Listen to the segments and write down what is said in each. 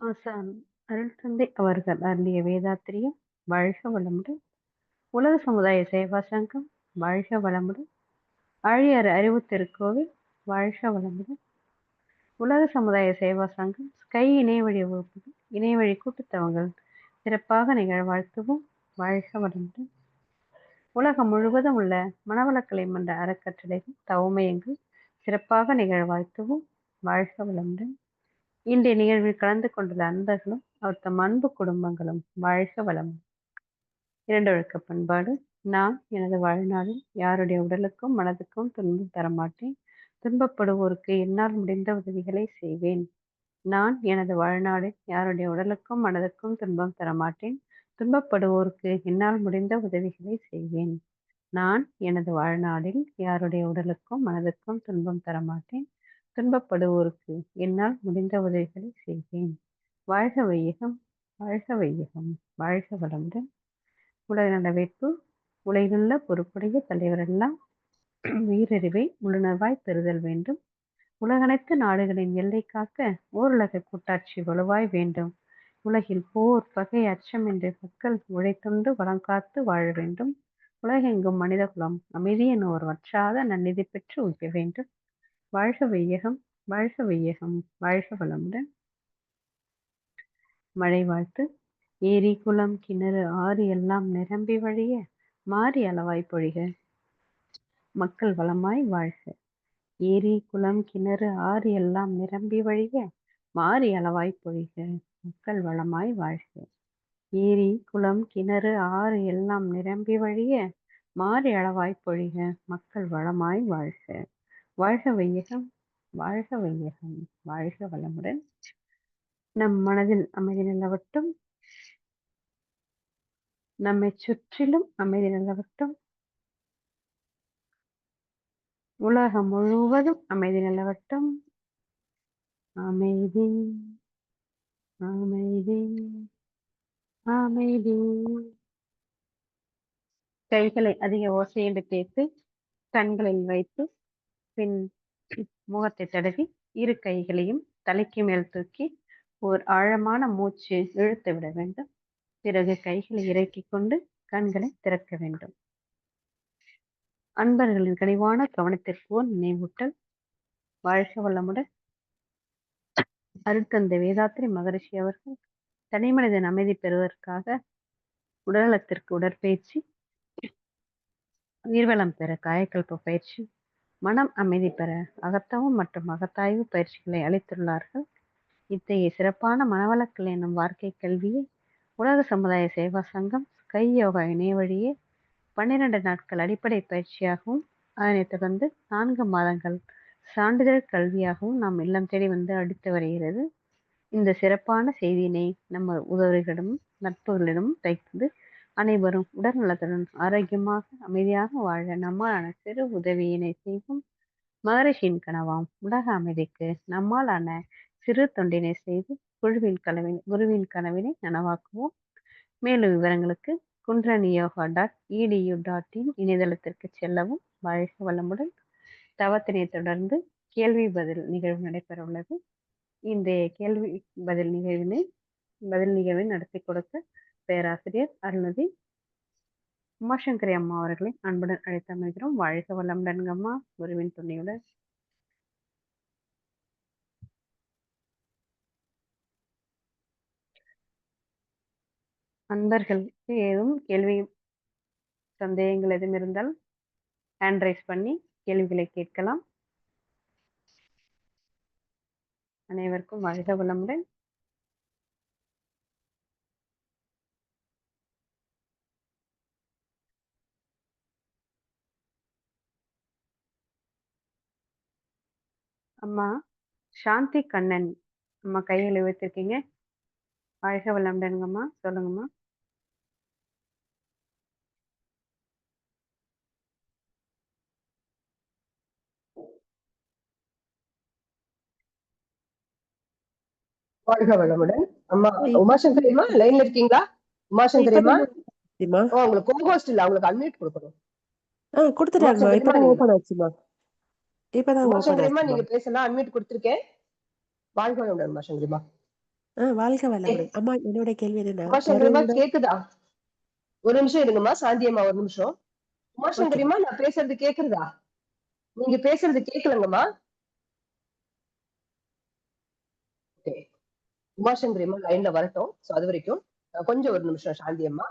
ஆசான் அருள்தந்தை அவர்கள் அருளிய வேதாத்திரியம் வாழ்க வளமுடன். உலக சமுதாய சேவா சங்கம் வாழ்க வளமுடன். ஆழியார் அறிவு திருக்கோவில் வாழ்க வளமுடன். உலக சமுதாய சேவா சங்கம் ஸ்கை இணையவழி வகுப்புகள் இணையவழி கூட்டுத்தவங்கள் சிறப்பாக நிகழ்வாழ்த்துவோம். வாழ்க வளமுடன். உலகம் முழுவதும் உள்ள மனவளக்கலை மன்ற அறக்கட்டளைகள் தவமயங்கள் சிறப்பாக நிகழ்வாழ்த்துவோம். வாழ்க வளமுடன். இன்றைய நிகழ்வில் கலந்து கொண்டுள்ள அன்பர்களும் அவர் தம் அன்பு குடும்பங்களும் வாழ்க வளம். இரண்டொழுக்க பண்பாடு. நான் எனது வாழ்நாளில் யாருடைய உடலுக்கும் மனதுக்கும் துன்பம் தரமாட்டேன். துன்பப்படுவோருக்கு என்னால் முடிந்த உதவிகளை செய்வேன். நான் எனது வாழ்நாளில் யாருடைய உடலுக்கும் மனதுக்கும் துன்பம் தரமாட்டேன். துன்பப்படுவோருக்கு என்னால் முடிந்த உதவிகளை செய்வேன். நான் எனது வாழ்நாளில் யாருடைய உடலுக்கும் மனதுக்கும் துன்பம் தரமாட்டேன். துன்பப்படுவோருக்கு என்னால் முடிந்த உதவிகளை செய்வேன். வாழ்க வையகம், வாழ்க வையகம், வாழ்க வளமுடன். உலக நலவேட்பு. உலகிலுள்ள பொறுப்புடைய தலைவரெல்லாம் உயிரறிவை உள்ளுணர்வாய் பெறுதல் வேண்டும். உலகனைத்து நாடுகளின் எல்லை காக்க ஓருலக கூட்டாட்சி வலுவாய் வேண்டும். உலகில் போர் பகை அச்சமின்றி மக்கள் உழைத்துண்டு வளம் காத்து வாழ வேண்டும். உலகெங்கும் மனித குலம் அமைதியின் ஓர் வற்றாத நன்னிதி பெற்று உய்ய வேண்டும். வாழ்க வையகம், வாழ்க வையகம், வாழ்க வளமுடன். மழை வாழ்த்து. ஏரி குளம் கிணறு ஆறு எல்லாம் நிரம்பி வழிய மாறி அளவாய் பொழிக, மக்கள் வளமாய் வாழ்க. ஏரி குளம் கிணறு ஆறு எல்லாம் நிரம்பி வழிய மாறி அளவாய் பொழிக, மக்கள் வளமாய் வாழ்க. ஏரி குளம் கிணறு ஆறு எல்லாம் நிரம்பி வழிய மாறி அளவாய் பொழிக, மக்கள் வளமாய் வாழ்க. வாழ்க வையகம், வாழ்க வையகம், வாழ்க வளமுடன். நம் மனதில் அமைதி நிலவட்டும். நம்மை சுற்றிலும் அமைதி நிலவட்டும். உலகம் முழுவதும் அமைதி நிலவட்டும். அமைதி, அமைதி, அமைதி. கைகளை அதிக ஓசையிட்டு தேய்த்து கண்களில் வைத்து பின் முகத்தை தடவி இரு கைகளையும் தலைக்கு மேல் தூக்கி ஓர் ஆழமான மூச்சு இழுத்து விட வேண்டும். பிறகு கைகளை இறக்கி கொண்டு கண்களை திறக்க வேண்டும். அன்பர்களின் கனிவான கவனத்திற்கு நினைவூட்டல். வாழ்க வளமுடன். அருட்தந்தை வேதாத்திரி மகரிஷி அவர்கள் தனிமனிதன் அமைதி பெறுவதற்காக உடல்நலத்திற்கு உடற்பயிற்சி, உயிர்வளம் பெற காயக்கல்ப பயிற்சி, மனம் அமைதி பெற அகத்தவம் மற்றும் அகத்தாய்வு பயிற்சிகளை அளித்துள்ளார்கள். இத்தகைய சிறப்பான மனவளக்கல் என்னும் வாழ்க்கை கல்வியை உலக சமுதாய சேவா சங்கம் ஸ்கை யோகா இணைய வழியே 12 நாட்கள் அடிப்படை பயிற்சியாகவும் அதனைத் தொடர்ந்து 4 மாதங்கள் சான்றிதழ் கல்வியாகவும் நாம் இல்லம் தேடி வந்து அளித்து வருகிறது. இந்த சிறப்பான செய்தியினை நம்ம உதவிகளிடமும் நட்புகளிடமும் தைத்து அனைவரும் உடல் நலத்துடன் ஆரோக்கியமாக அமைதியாக வாழ நம்மாலான சிறு உதவியினை செய்வோம். மகரிஷியின் கனவாம் உலக அமைதிக்கு நம்மாலான சிறு தொண்டினை செய்து குருவின் கனவினை நனவாக்குவோம். மேலும் விவரங்களுக்கு kundraniyoga.edu.in இணையதளத்திற்கு செல்லவும். வாழ்க வளமுடன். தவத்தினை தொடர்ந்து கேள்வி பதில் நிகழ்வு நடைபெற உள்ளது. இந்த கேள்வி பதில் நிகழ்வினை நடத்தி கொடுக்க பேராசிரியர் அருள்நிதி உமாசங்கரி அம்மா அவர்களை அன்புடன் அழைத்தமைக்கிறோம். வாழ்க வளமுடன் அம்மா, குருவின் துணையுடன். அன்பர்களுக்கு ஏதும் கேள்வி சந்தேகங்கள் எதுவும் இருந்தால் ஹேண்ட் ரைஸ் பண்ணி கேள்விகளை கேட்கலாம். அனைவருக்கும் வாழ்க வளமுடன். அம்மா சாந்தி கண்ணன் அம்மா கைகளை வைத்திருக்கீங்க. வாழ்க வளமுடன்ங்கம்மா, சொல்லுங்கம்மா. வாழ்க வளமுடன். அம்மா உமாசங்கரி அம்மா லைன்ல இருக்கீங்களா? உமாசங்கரி அம்மா உங்களுக்கு கோஹோஸ்ட் இல்ல, உங்களுக்கு அன்மியூட் கொடுக்கணும். கொடுத்துட்டாருமா, இப்பதான் ஓபன் ஆச்சுமா. இப்பதான் உமாசங்கரி அம்மா நீங்க பேசலாம், அன்மியூட் கொடுத்திருக்கேன். வாழ்க வளமுடன் உமாசங்கரி அம்மா. வாழ்க வளமுடன். அம்மா என்னோட கேள்வி என்னன்னா, உமாசங்கரிமா கேக்குதா? ஒரு நிமிஷம் இருங்கம்மா, சாந்தியம்மா ஒரு நிமிஷம். உமாசங்கரிமா நான் பேசுறது கேக்குறதா? நீங்க பேசுறது கேட்கலங்கம்மா. உமாசங்கரிமா லைன்ல வரட்டும். சோ அது வரைக்கும் கொஞ்சம் ஒரு நிமிஷம் சாந்தியம்மா.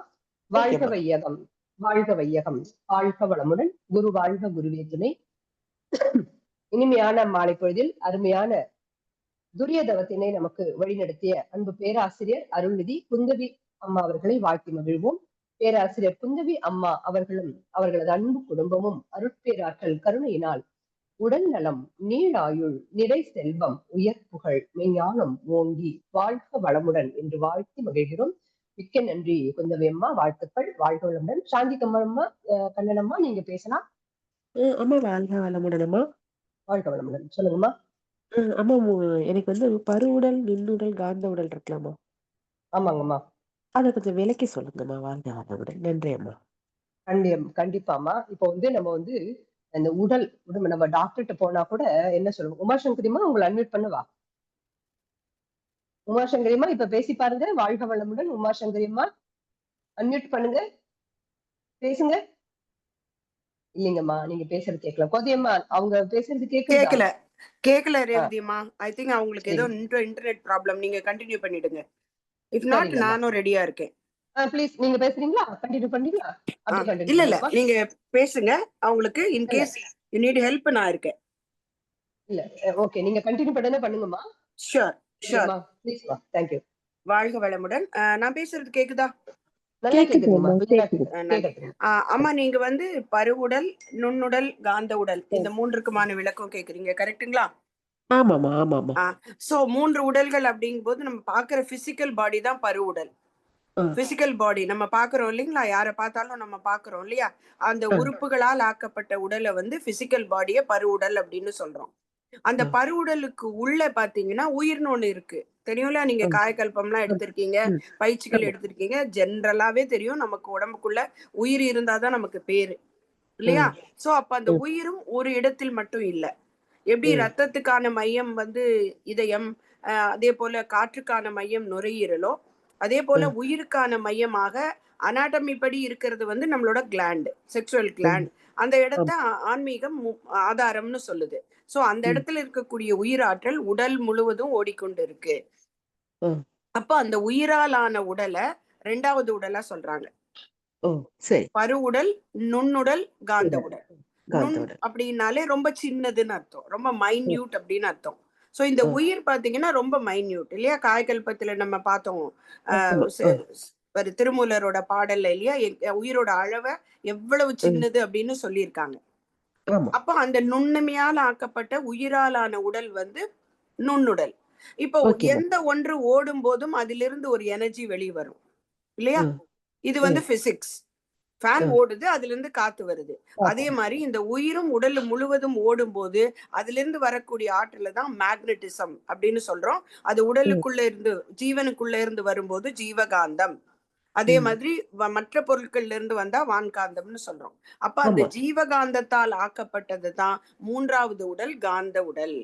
வாழ்க வையகம், வாழ்க வையகம், வாழ்க வளமுடன், குரு வாழ்க, குருவே துணை. இனிமையான மாலை பொழுதில் அருமையான துரியதவத்தினை நமக்கு வழிநடத்திய அன்பு பேராசிரியர் அருள்நிதி குந்தவி அம்மா அவர்களை வாழ்த்தி மகிழ்வோம். பேராசிரியர் குந்தவி அம்மா அவர்களும் அவர்களது அன்பு குடும்பமும் அருட்பேராற்றல் கருணையினால் உடல் நலம், நீளாயுள், நிறை செல்வம், உயர் புகழ், மெய்ஞானம் ஓங்கி வாழ்க வளமுடன் என்று வாழ்த்தி மகிழ்கிறோம். மிக்க நன்றி குந்தவி அம்மா, வாழ்த்துக்கள், வாழ்க வளமுடன். சாந்தி கம்மனம்மா, கண்ணனம்மா நீங்க பேசலாம். அம்மா வாழ்க வளமுடன் அம்மா. வாழ்க வளமுடன், சொல்லுங்கம்மா. அம்மா எனக்கு வந்து பருவுடல், நுண்ணுடல், காந்த உடல் இருக்கலாமா? ஆமாங்கம்மா. அதை கொஞ்சம் விளக்கி சொல்லுங்கம்மா. வாழ்க வளமுடன். நன்றி அம்மா. கண்டிப்பாம்மா. இப்போ வந்து நம்ம வந்து அந்த உடல் நம்ம டாக்டர்கிட்ட போனா கூட என்ன சொல்லுவோம்? உமாசங்கரிமா உங்களை அட்மிட் பண்ணவா? உமாசங்கரிமா இப்ப பேசி பாருங்க. வாழ்க வளமுடன். உமாசங்கரிமா அன்மியூட் பண்ணுங்க, பேசுங்க. இல்லைங்கம்மா, நீங்க பேசுறது கேட்கல. கோதையம்மா அவங்க பேசுறது கேட்கல ரேவதியம்மா. ஐ திங்க் அவங்களுக்கு ஏதோ இன்டர்நெட் ப்ராப்ளம். நீங்க கண்டினியூ பண்ணிடுங்க. இஃப் நாட் நானும் ரெடியா இருக்கேன். ப்ளீஸ் நீங்க பேசுறீங்களா? கண்டினியூ பண்றீங்களா? இல்ல நீங்க பேசுங்க. அவங்களுக்கு in case you need help நான் இருக்கேன். இல்ல ஓகே, நீங்க கண்டினியூ பண்ணுங்கம்மா. ஷூர் ப்ளீஸ் மா. Thank you. வாழ்க வளமுடன். நான் பேசுறது கேக்குதா? அம்மா நீங்க வந்து பருவுடல், நுண்ணுடல், காந்த உடல் இந்த மூன்றுக்குமான விளக்கம் கேக்குறீங்க, கரெக்ட்டுங்களா? ஆமாமா ஆமாமா. சோ 3 உடல்கள் அப்படிங்கும் போது நம்ம பாக்குற பிசிக்கல் பாடி தான் பருவுடல். பிசிக்கல் பாடி நம்ம பாக்குறோம் இல்லைங்களா? யாரை பார்த்தாலும் நம்ம பாக்குறோம் இல்லையா? அந்த உறுப்புகளால் ஆக்கப்பட்ட உடலை வந்து பிசிக்கல் பாடிய பருவுடல் அப்படின்னு சொல்றோம். அந்த பருவுடலுக்கு உள்ள பாத்தீங்கன்னா உயிர்னு ஒண்ணு இருக்கு, தெரியும்ல? நீங்க காயக்கல்பம்லாம் எடுத்திருக்கீங்க, பயிற்சிகள் எடுத்திருக்கீங்க, ஜென்ரலாவே தெரியும் நமக்கு உடம்புக்குள்ள உயிர் இருந்தாதான் நமக்கு பேரு இல்லையா? சோ அப்ப அந்த உயிரும் ஒரு இடத்தில் மட்டும் இல்ல. எப்படி ரத்தத்துக்கான மையம் வந்து இதயம், அதே போல காற்றுக்கான மையம் நுரையீரலோ, அதே போல உயிருக்கான மையமாக அனாட்டமி படி இருக்கிறது வந்து நம்மளோட கிளாண்ட், செக்ஷுவல் கிளாண்ட். அந்த இடத்த ஆன்மீகம் ஆதாரம்னு சொல்லுது. சோ அந்த இடத்துல இருக்கக்கூடிய உயிராற்றல் உடல் முழுவதும் ஓடிக்கொண்டு இருக்கு. அப்ப அந்த உயிராலான உடலை 2வது உடலா சொல்றாங்க. பருவுடல், நுண்ணுடல், காந்த உடல். நுண் அப்படின்னாலே ரொம்ப சின்னதுன்னு அர்த்தம், ரொம்ப மைன்யூட் அப்படின்னு அர்த்தம். சோ இந்த உயிர் பாத்தீங்கன்னா ரொம்ப மைன்யூட் இல்லையா? காயக்கல்பத்துல நம்ம பார்த்தோம் திருமூலரோட பாடல்ல இல்லையா, உயிரோட அளவை எவ்வளவு சின்னது அப்படின்னு சொல்லியிருக்காங்க. அப்ப அந்த நுண்ணுமையால் ஆக்கப்பட்ட உயிராலான உடல் வந்து நுண்ணுடல். இப்போ எந்த ஒன்று ஓடும் போதும் அதிலிருந்து ஒரு எனர்ஜி வெளிவரும் இல்லையா? இது வந்து பிசிக்ஸ். ஃபேன் ஓடுது, அதுல இருந்து காத்து வருது. அதே மாதிரி இந்த உயிரும் உடல் முழுவதும் ஓடும் போது அதுல இருந்து வரக்கூடிய ஆற்றல தான் மேக்னட்டிசம் அப்படின்னு சொல்றோம். அது உடலுக்குள்ள இருந்து ஜீவனுக்குள்ள இருந்து வரும்போது ஜீவகாந்தம். அதே மாதிரி மற்ற பொருட்கள்ல இருந்து வந்தா வான்காந்தம்னு சொல்றோம். அப்ப அந்த ஜீவகாந்தத்தால் ஆக்கப்பட்டது தான் 3வது உடல், காந்த உடல்.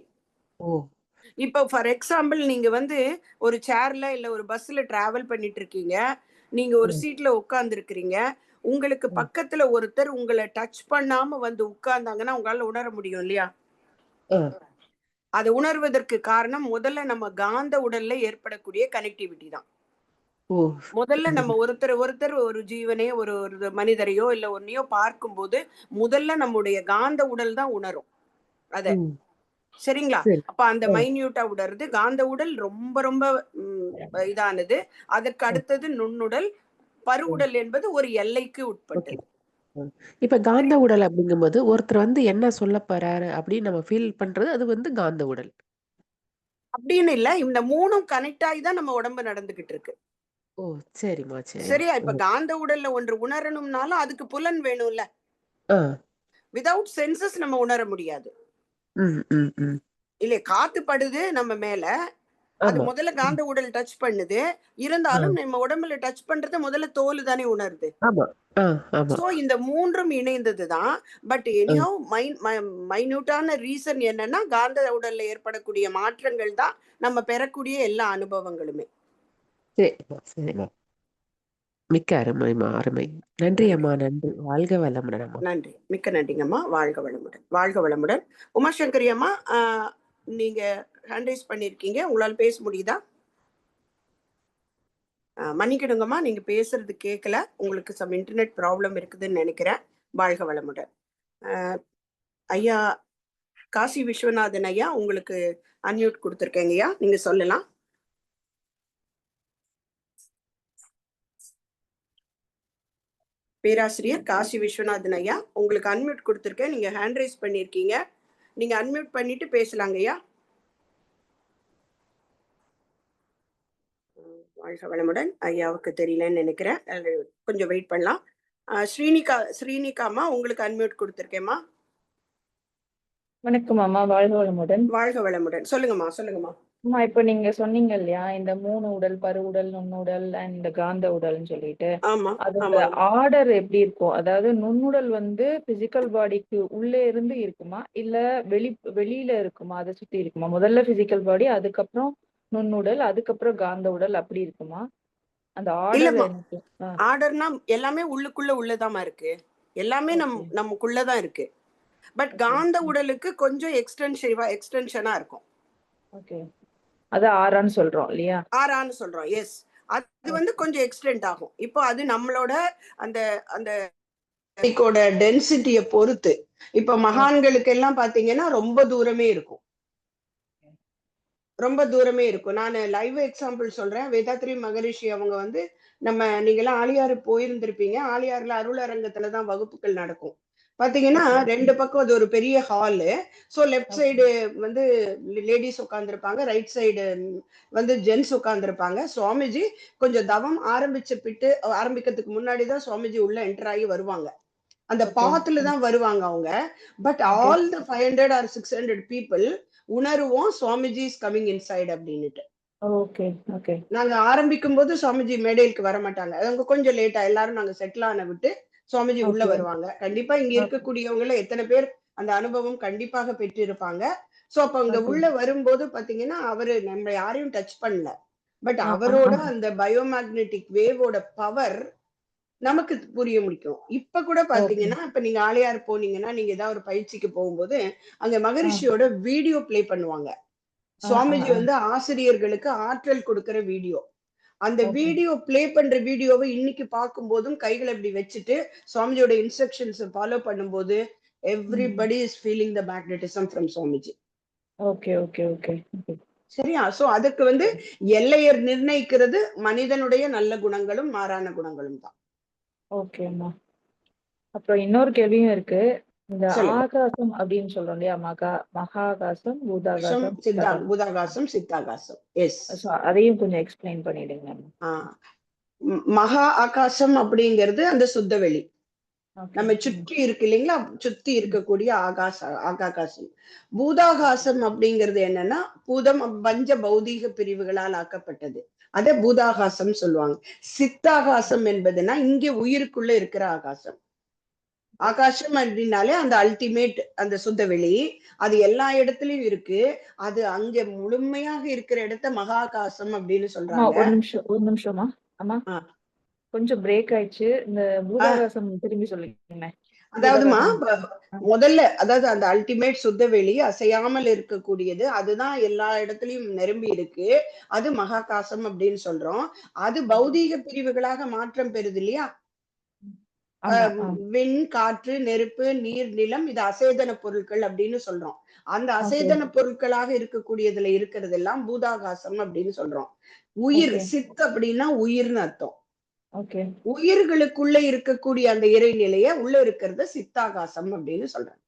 இப்ப ஃபார் எக்ஸாம்பிள் நீங்க வந்து ஒரு சேர்ல இல்ல ஒரு பஸ்ல டிராவல் பண்ணிட்டு இருக்கீங்க, நீங்க ஒரு சீட்ல உட்கார்ந்து இருக்கிறீங்க, உங்களுக்கு பக்கத்துல ஒருத்தர் உங்களை டச் பண்ணாம வந்து உட்கார்ந்தாங்கன்னா உங்களால உணர முடியும் இல்லையா? அதை உணர்வதற்கு காரணம் முதல்ல நம்ம காந்த உடல்ல ஏற்படக்கூடிய கனெக்டிவிட்டி தான். முதல்ல நம்ம ஒருத்தர் ஒரு ஜீவனையோ ஒரு மனிதரையோ இல்ல ஒன்னையோ பார்க்கும் போது முதல்ல நம்முடைய காந்த உடல் தான் உணரும் அத, சரிங்களா? அப்ப அந்த மைன்யூட்டா உணருது. காந்த உடல் ரொம்ப ரொம்ப இதானது. அதற்கு அடுத்தது நுண்ணுடல், பருவுடல் என்பது ஒரு எல்லைக்கு உட்பட்டது. இப்ப காந்த உடல் அப்படிங்கும்போது ஒருத்தர் வந்து என்ன சொல்ல போறாரு அப்படின்னு நம்ம ஃபீல் பண்றது அது வந்து காந்த உடல் அப்படின்னு இல்ல. இந்த 3ம் கனெக்ட் ஆகி தான் நம்ம உடம்பு நடந்துகிட்டு இருக்கு. சரிமா, சரியா? இப்ப காந்த உடல்ல ஒன்று உணரணும்னாலும் அதுக்கு புலன் வேணும்ல. விதவுட் சென்சஸ் நம்ம உணர முடியாது இல்லையா? காத்து படுது நம்ம மேல, அது முதல்ல காந்த உடல் டச் பண்ணுது, இருந்தாலும் நம்ம உடம்புல டச் பண்றது முதல்ல தோல் தானே உணருது. சோ இந்த மூன்றும் இணைந்ததுதான். பட் எனிஹவ் மைன்யூட்டான ரீசன் என்னன்னா காந்த உடல்ல ஏற்படக்கூடிய மாற்றங்கள் தான் நம்ம பெறக்கூடிய எல்லா அனுபவங்களுமே. மிக்க அருமைமா, அருமை. நன்றி அம்மா, நன்றி. வாழ்க வளமுடன் அம்மா. நன்றி, மிக்க நன்றிங்கம்மா. வாழ்க வளமுடன், வாழ்க வளமுடன். உமாசங்கரி அம்மா, நீங்க ஹேண்ட் ரைஸ் பண்ணிருக்கீங்க, உங்களால பேச முடியுதா? மன்னிக்கிடுங்கம்மா, நீங்க பேசுறது கேட்கல, உங்களுக்கு சம் இன்டர்நெட் ப்ராப்ளம் இருக்குதுன்னு நினைக்கிறேன். வாழ்க வளமுடன். ஐயா காசி விஸ்வநாதன் ஐயா, உங்களுக்கு அன்மியூட் கொடுத்துருக்கேங்க ஐயா, நீங்க சொல்லலாம். பேராசிரியர் காசி விஸ்வநாதன் ஐயா, உங்களுக்கு அன்மியூட் கொடுத்துருக்கேன், நீங்க ஹேண்ட் ரைஸ் பண்ணிருக்கீங்க, நீங்க அன்மியூட் பண்ணிட்டு பேசலாங்க ஐயா. வாழ்க வளமுடன். ஐயாவுக்கு தெரியலன்னு நினைக்கிறேன், கொஞ்சம் வெயிட் பண்ணலாம். ஸ்ரீனிகாமா, உங்களுக்கு அன்மியூட் கொடுத்துருக்கேம்மா. வணக்கம் அம்மா, வாழ்க வளமுடன். வாழ்க வளமுடன். சொல்லுங்கம்மா, சொல்லுங்கம்மா. அம்மா, இப்ப நீங்க சொன்னீங்க இல்லையா, இந்த 3 உடல், பரு உடல், நுண்ணுடல் அண்ட் காந்த உடல்னு சொல்லிட்டு, அதோட ஆர்டர் எப்படி இருக்கும்? அதாவது நுண்ணுடல் வந்து பிசிக்கல் பாடிக்கு உள்ளே இருந்து இருக்குமா, இல்ல வெளியில இருக்குமா, அதை சுத்தி இருக்குமா? முதல்ல பிசிக்கல் பாடி, அதுக்கப்புறம் நுண்ணுடல், அதுக்கப்புறம் காந்த உடல், அப்படி இருக்குமா? அந்த ஆர்டர்னா எல்லாமே உள்ளதாமா இருக்கு, எல்லாமே நமக்குள்ளதான் இருக்கு. பட் காந்த உடலுக்கு கொஞ்சம் எக்ஸ்டென்ஷனா இருக்கும். ஓகே, அது ஆறான்னு சொல்றோம் இல்லையா? ஆறான்னு சொல்றோம், எஸ். அது வந்து கொஞ்சம் எக்ஸ்டெண்ட் ஆகும். இப்போ அது நம்மளோட அந்த அந்த டென்சிட்டியை பொறுத்து. இப்ப மகான்களுக்கு எல்லாம் பாத்தீங்கன்னா ரொம்ப தூரமே இருக்கும், ரொம்ப தூரமே இருக்கும். நான் லைவ் எக்ஸாம்பிள் சொல்றேன். வேதாத்ரி மகரிஷி அவங்க வந்து, நீங்க எல்லாம் ஆலியாறு போயிருந்திருப்பீங்க, ஆலியாறுல அருளரங்கத்துலதான் வகுப்புகள் நடக்கும். பாத்தீங்கன்னா 2 பக்கம் அது ஒரு பெரிய ஹாலு. சோ லெஃப்ட் சைடு வந்து லேடிஸ் உட்கார்ந்துருப்பாங்க, ரைட் சைடு வந்து ஜென்ஸ் உட்கார்ந்துருப்பாங்க. சுவாமிஜி கொஞ்சம் தவம் ஆரம்பிக்கிறதுக்கு முன்னாடிதான் சுவாமிஜி உள்ள என்டர் ஆகி வருவாங்க. அந்த பாத்துல தான் வருவாங்க அவங்க. But all the 500 or 600 people உணர்வோம் சுவாமிஜி இஸ் கமிங் இன்சைட் அப்படின்னுட்டு. நாங்க ஆரம்பிக்கும் போது சுவாமிஜி மேடைக்கு வர மாட்டாங்க, அவங்க கொஞ்சம் லேட்டா, எல்லாரும் நாங்க செட்டில் ஆன விட்டு சுவாமிஜி உள்ள வருவாங்க. கண்டிப்பா இங்க இருக்கக்கூடியவங்கள எத்தனை பேர் அந்த அனுபவம் கண்டிப்பாக பெற்றிருப்பாங்க. சோ அப்ப அங்க உள்ள வரும்போது பாத்தீங்கன்னா அவரு நம்ம யாரையும் டச் பண்ணல, பட் அவரோட அந்த பயோமேக்னெட்டிக் வேவோட பவர் நமக்கு புரிய முடியும். இப்ப கூட பாத்தீங்கன்னா, இப்ப நீங்க ஆலியார் போனீங்கன்னா, நீங்க ஏதாவது ஒரு பயிற்சிக்கு போகும்போது அங்க மகரிஷியோட வீடியோ பிளே பண்ணுவாங்க. சுவாமிஜி வந்து ஆசிரியர்களுக்கு ஆற்றல் கொடுக்கிற வீடியோ. அந்த வீடியோ பிளே பண்ற வீடியோவை இன்னைக்கு பார்க்கும் போதும் கைகளை இப்படி வச்சுட்டு சுவாமிஜியோட இன்ஸ்ட்ரக்ஷன்ஸ் ஃபாலோ பண்ணும்போது everybody is feeling the magnetism from Swamiji. சரியா? சோ அதுக்கு வந்து எல்லையர் நிர்ணயிக்கிறது மனிதனுடைய நல்ல குணங்களும் மாறான குணங்களும் தான். ஓகேம்மா. அப்புறம் இன்னொரு கேள்வியும் இருக்கு. இந்த ஆகாசம் அப்படின்னு சொல்றோம் இல்லையா, மகாகாசம், பூதாகாசம், சித்தாகாசம். எஸ், அதையும் கொஞ்சம் எக்ஸ்பிளைன் பண்ணிடுங்க. மகா ஆகாசம் அப்படிங்கிறது அந்த சுத்தவெளி நம்ம சுற்றி இருக்கு இல்லைங்களா, சுத்தி இருக்கக்கூடிய ஆகாசம். பூதாகாசம் அப்படிங்கிறது என்னன்னா பூதம் பஞ்ச பௌதீக பிரிவுகளால் ஆக்கப்பட்டது, அதை பூதாகாசம் சொல்லுவாங்க. சித்தாகாசம் என்பதுன்னா இங்கே உயிருக்குள்ள இருக்கிற ஆகாசம். ஆகாசம் அப்படின்னாலே அந்த அல்டிமேட் அந்த சுத்தவெளி, அது எல்லா இடத்துலயும் இருக்கு. அது அங்க முழுமையாக இருக்கிற இடத்த மகாகாசம் அப்படின்னு சொல்றாங்க. ஒரு நிமிஷமா அம்மா, கொஞ்சம் பிரேக் ஆயிடுச்சு. இந்த பூதாகாசம் திரும்பி சொல்லுங்க. அதாவதுமா முதல்ல, அதாவது அந்த அல்டிமேட் சுத்தவெளி அசையாமல் இருக்கக்கூடியது, அதுதான் எல்லா இடத்துலயும் நிரம்பி இருக்கு, அது மகாகாசம் அப்படின்னு சொல்றோம். அது பௌதீக பிரிவுகளாக மாற்றம் பெறுது இல்லையா. விண், காற்று, நெருப்பு, நீர், நிலம், இது அசேதன பொருட்கள் அப்படின்னு சொல்றோம். அந்த அசேதன பொருட்களாக இருக்கக்கூடியதுல இருக்கிறது எல்லாம் பூதாகாசம் அப்படின்னு சொல்றோம். உயிர், சித் அப்படின்னா உயிர்னு அர்த்தம். உயிர்களுக்குள்ள இருக்கக்கூடிய அந்த இறைநிலைய உள்ள இருக்கிறது சித்தாகாசம் அப்படின்னு சொல்றாங்க.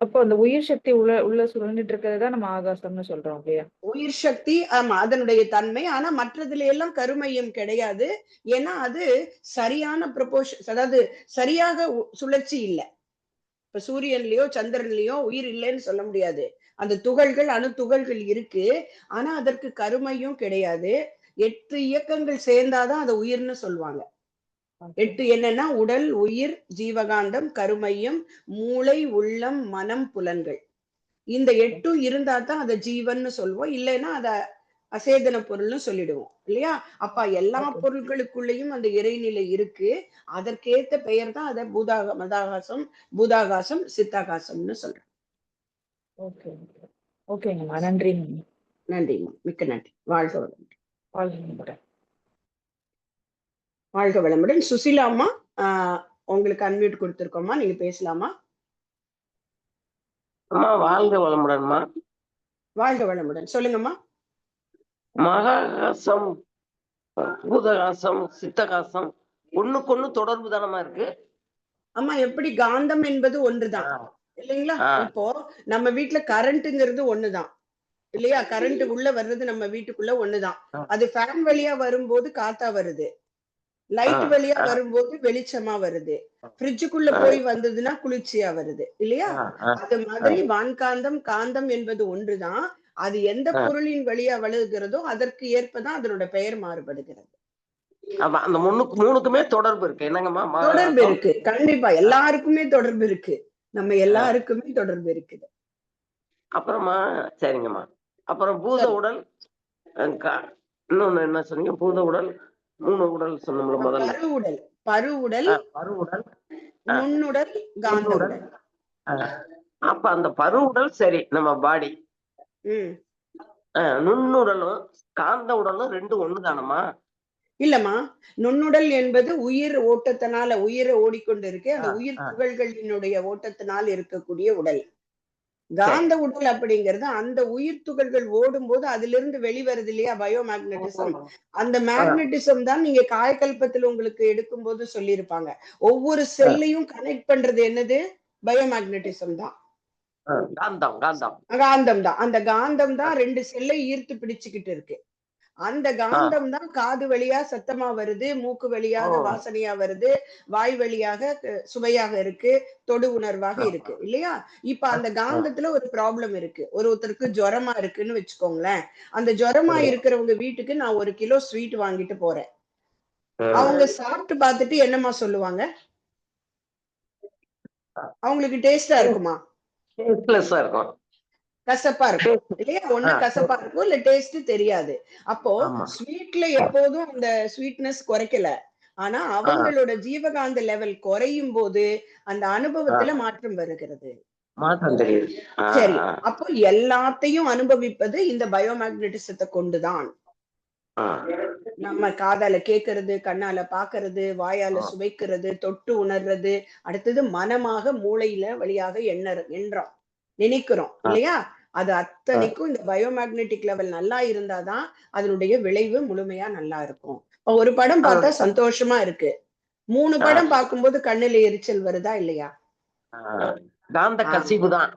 அப்போ அந்த உயிர் சக்தி உள்ள சுழந்துட்டு இருக்கிறதா நம்ம ஆகாசம்னு சொல்றோம் இல்லையா? உயிர் சக்தி, ஆமா, அதனுடைய தன்மை. ஆனா மற்றதுல எல்லாம் கருமையம் கிடையாது. ஏன்னா அது சரியான ப்ரொபோர்ஷன், அதாவது சரியாக சுழற்சி இல்லை. இப்ப சூரியன்லயோ சந்திரன்லயோ உயிர் இல்லைன்னு சொல்ல முடியாது. அந்த துகள்கள் அணு துகள்கள் இருக்கு. ஆனா அதற்கு கருமையும் கிடையாது. 8 இயக்கங்கள் சேர்ந்தாதான் அதை உயிர்னு சொல்லுவாங்க. 8 என்னன்னா உடல், உயிர், ஜீவகாந்தம், கருமையம், மூளை, உள்ளம், மனம், புலன்கள். இந்த 8ம் இருந்தா தான் அதை ஜீவன்னு சொல்லுவோம். இல்லைன்னா அத அசேதன பொருள்னு சொல்லிடுவோம் இல்லையா? அப்ப எல்லா பொருட்களுக்குள்ளேயும் அந்த இறைநிலை இருக்கு. அதற்கேத்த பெயர் தான் அதை மதாகாசம், பூதாகாசம், சித்தாகாசம்னு சொல்றோம். ஓகேங்கம்மா, நன்றி. நன்றிம்மா, மிக்க நன்றி. வாழ்க வளமுடன். வாழ்க வளமுடன். சுசிலாம்மா, உங்களுக்கு அன்மியூட் கொடுத்துருக்கோம்மா, நீங்க பேசலாமா? அம்மா வாழ்க வளமுடன்மா. வாழ்க வளமுடன், சொல்லுங்கம்மா. மகாகாசம், பூதகாசம், சித்தகாசம் ஒண்ணுக்கு தொடர்பு தானமா இருக்கு? அம்மா, எப்படி காந்தம் என்பது ஒன்றுதான் இல்லைங்களா? இப்போ நம்ம வீட்டுல கரண்ட்ங்கிறது ஒண்ணுதான் இல்லையா? கரண்ட் உள்ள வர்றது நம்ம வீட்டுக்குள்ள ஒண்ணுதான். அது ஃபேன் வழியா வரும்போது காத்தா வருது, லைட் வழியா வரும்போது வெளிச்சமா வருது, ஃப்ரிட்ஜுக்குள்ள போய் வந்ததுன்னா குளிர்ச்சியா வருது இல்லையா? அது மாதிரி வான்காந்தம், காந்தம் என்பது ஒன்றுதான். அது எந்த பொருளின் வழியா வழுகிறதோ அதற்கு ஏற்பதான் அதனோட பெயர் மாறுபடுகிறது. அந்த மூணுக்குமே தொடர்பு இருக்கு என்னங்கம்மா? தொடர்பு இருக்கு, கண்டிப்பா எல்லாருக்குமே தொடர்பு இருக்கு. நம்ம எல்லாருக்குமே தொடர்பு இருக்குது. அப்புறமா சரிங்கம்மா. அப்புறம் பூத உடல், இன்னொன்னு என்ன சொன்னீங்க? பூத உடல், 3 உடல் சொன்னோம்ல முதல்ல. பருவுடல், பருவுடல், பருவுடல், நுண்ணுடல், காந்த உடல். அப்ப அந்த பருவுடல் சரி நம்ம பாடி. நுண்ணுடலும் காந்த உடலும் 2 ஒண்ணுதானம்மா? இல்லம்மா, நுண்ணுடல் என்பது உயிர் ஓட்டத்தினால உயிரை ஓடிக்கொண்டிருக்கு. அந்த உயிர் துகள்களினுடைய ஓட்டத்தினால் இருக்கக்கூடிய உடல். காந்த உடல் அப்படிங்கிறது அந்த உயிர் துகள்கள் ஓடும் போது அதிலிருந்து வெளிவருது இல்லையா, பயோமேக்னட்டிசம். அந்த மேக்னட்டிசம் தான் நீங்க காயக்கல்பத்தில் உங்களுக்கு எடுக்கும் போது சொல்லியிருப்பாங்க. ஒவ்வொரு செல்லையும் கனெக்ட் பண்றது என்னது? பயோமேக்னட்டிசம் தான், காந்தம் தான். அந்த காந்தம் தான் 2 செல்லை ஈர்த்து பிடிச்சுக்கிட்டு இருக்கு. அந்த காந்தம் தான் காது வழியா சத்தமா வருது, மூக்கு வழியாக வாசனையா வருது, வாய் வழியாக சுவையாக இருக்கு, தொடு உணர்வாக இருக்கு இல்லையா? இப்ப அந்த காந்தத்துல ஒரு ப்ராப்ளம் இருக்கு. ஒருத்தருக்கு ஜுரமா இருக்குன்னு வச்சுக்கோங்களேன். அந்த ஜுரமா இருக்கிறவங்க வீட்டுக்கு நான் 1 கிலோ ஸ்வீட் வாங்கிட்டு போறேன். அவங்க சாப்பிட்டு பார்த்துட்டு என்னமா சொல்லுவாங்க? அவங்களுக்கு டேஸ்டா இருக்குமா? இருக்கும், கசப்பா இருக்கும் இல்லையா? ஒண்ணு கசப்பா இருக்கும், இல்ல டேஸ்ட் தெரியாது. அப்போ ஸ்வீட்ல எப்போதும் அந்த ஸ்வீட்னஸ் குறைக்கல. ஆனா அவங்களோட ஜீவகாந்த லெவல் குறையும் போது அந்த அனுபவத்துல மாற்றம் வருகிறது. சரி, அப்போ எல்லாத்தையும் அனுபவிப்பது இந்த பயோமேக்னட்டிசத்தை கொண்டுதான். நம்ம காதால கேட்கறது, கண்ணால பாக்குறது, வாயால சுவைக்கிறது, தொட்டு உணர்றது, அடுத்தது மனமாக மூளையில வழியாக எண்ணறோம், நினைக்கிறோம் இல்லையா? அது அத்தனைக்கும் இந்த பயோமேக்னெட்டிக் லெவல் நல்லா இருந்தாதான் அதனுடைய விளைவு முழுமையா நல்லா இருக்கும். ஒரு படம் பார்த்தா சந்தோஷமா இருக்கு, 3 படம் பார்க்கும்போது கண்ணுல எரிச்சல் வருதா இல்லையா? காந்த கசிவு தான்.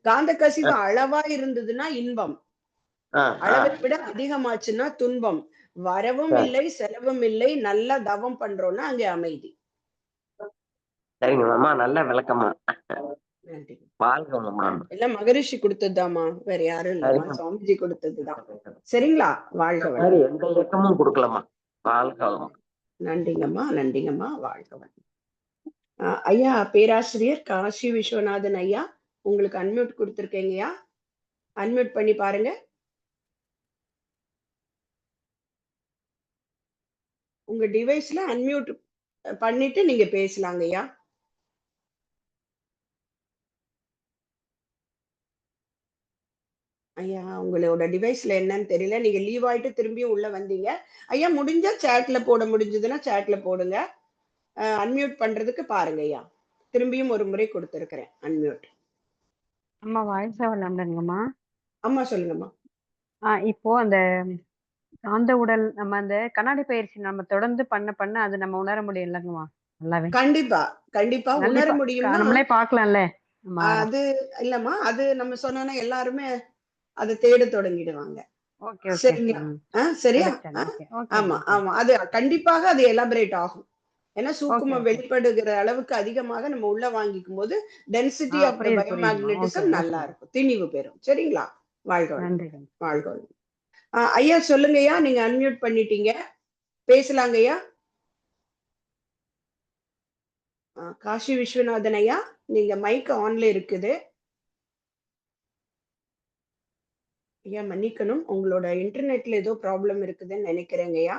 காந்த கசிவு அளவா இருந்ததுன்னா இன்பம், அளவை விட அதிகமாச்சுன்னா துன்பம். வரவும் இல்லை, செலவும் இல்லை, நல்லா தவம் பண்றோம்னா அங்க அமைதி. சரிங்கம்மா, நல்ல விளக்கமா. எல்லாம் மகரிஷி கொடுத்ததுதாமா, வேற யாரும் இல்லம்மா, சுவாமிஜி கொடுத்ததுதான். சரிங்களா? வாழ்க வளமுடன். கொடுக்கலாமா? நன்றிங்கம்மா, நன்றிங்கம்மா, வாழ்க வளமுடன். ஐயா பேராசிரியர் காசி விஸ்வநாதன் ஐயா, உங்களுக்கு அன்மியூட் கொடுத்துருக்கேங்கய்யா, அன்மியூட் பண்ணி பாருங்க. உங்க டிவைஸ்ல அன்மியூட் பண்ணிட்டு நீங்க பேசலாங்க ஐயா. ஐயா உங்களோட டிவைஸ்ல என்னன்னு தெரியல, நீங்க லீவ் ஆயிட்டு திரும்பியும் உள்ள வந்தீங்க. ஐயா முடிஞ்சா சேட்ல போட முடிஞ்சதுன்னா சேட்ல போடுங்க. அன்மியூட் பண்றதுக்கு பாருங்க ஐயா, திரும்பியும் ஒரு முறை கொடுத்திருக்கிறேன் அன்மியூட். அம்மா வாய்ஸ் வரலாம்லங்கம்மா? அம்மா சொல்லுங்கம்மா. இப்போ அந்த காந்த உடல் நம்ம அந்த கண்ணாடி பயிற்சி நம்ம தொடர்ந்து பண்ண பண்ண அது நம்ம உணர முடியும் இல்லங்கம்மா? நல்லாவே கண்டிப்பா கண்டிப்பா உணர முடியும், நம்மளே பார்க்கலாம்ல. அது இல்லம்மா, அது நம்ம சொன்னோம்னா எல்லாருமே அதை தேட தொடங்கிடுவாங்க. சரிங்களா? சரியா? ஆமா ஆமா, அது கண்டிப்பாக அது எலாபரேட் ஆகும். ஏன்னா சூக்குமம் வெளிப்படுகிற அளவுக்கு அதிகமாக நம்ம உள்ள வாங்கிக்கும் போது டென்சிட்டி ஆஃப் த பயோமேக்னெட்டிசம் நல்லா இருக்கும், திணிவு பெறும். சரிங்களா? வாழ்க வாழ்க. ஐயா சொல்லுங்கய்யா, நீங்க அன்மியூட் பண்ணிட்டீங்க, பேசலாங்க ஐயா. காசி விஸ்வநாதன் ஐயா, நீங்க மைக் ஆன்ல இருக்குது ஐயா. மன்னிக்கணும், உங்களோட இன்டர்நெட்ல ஏதோ ப்ராப்ளம் இருக்குதுன்னு நினைக்கிறேங்க ஐயா.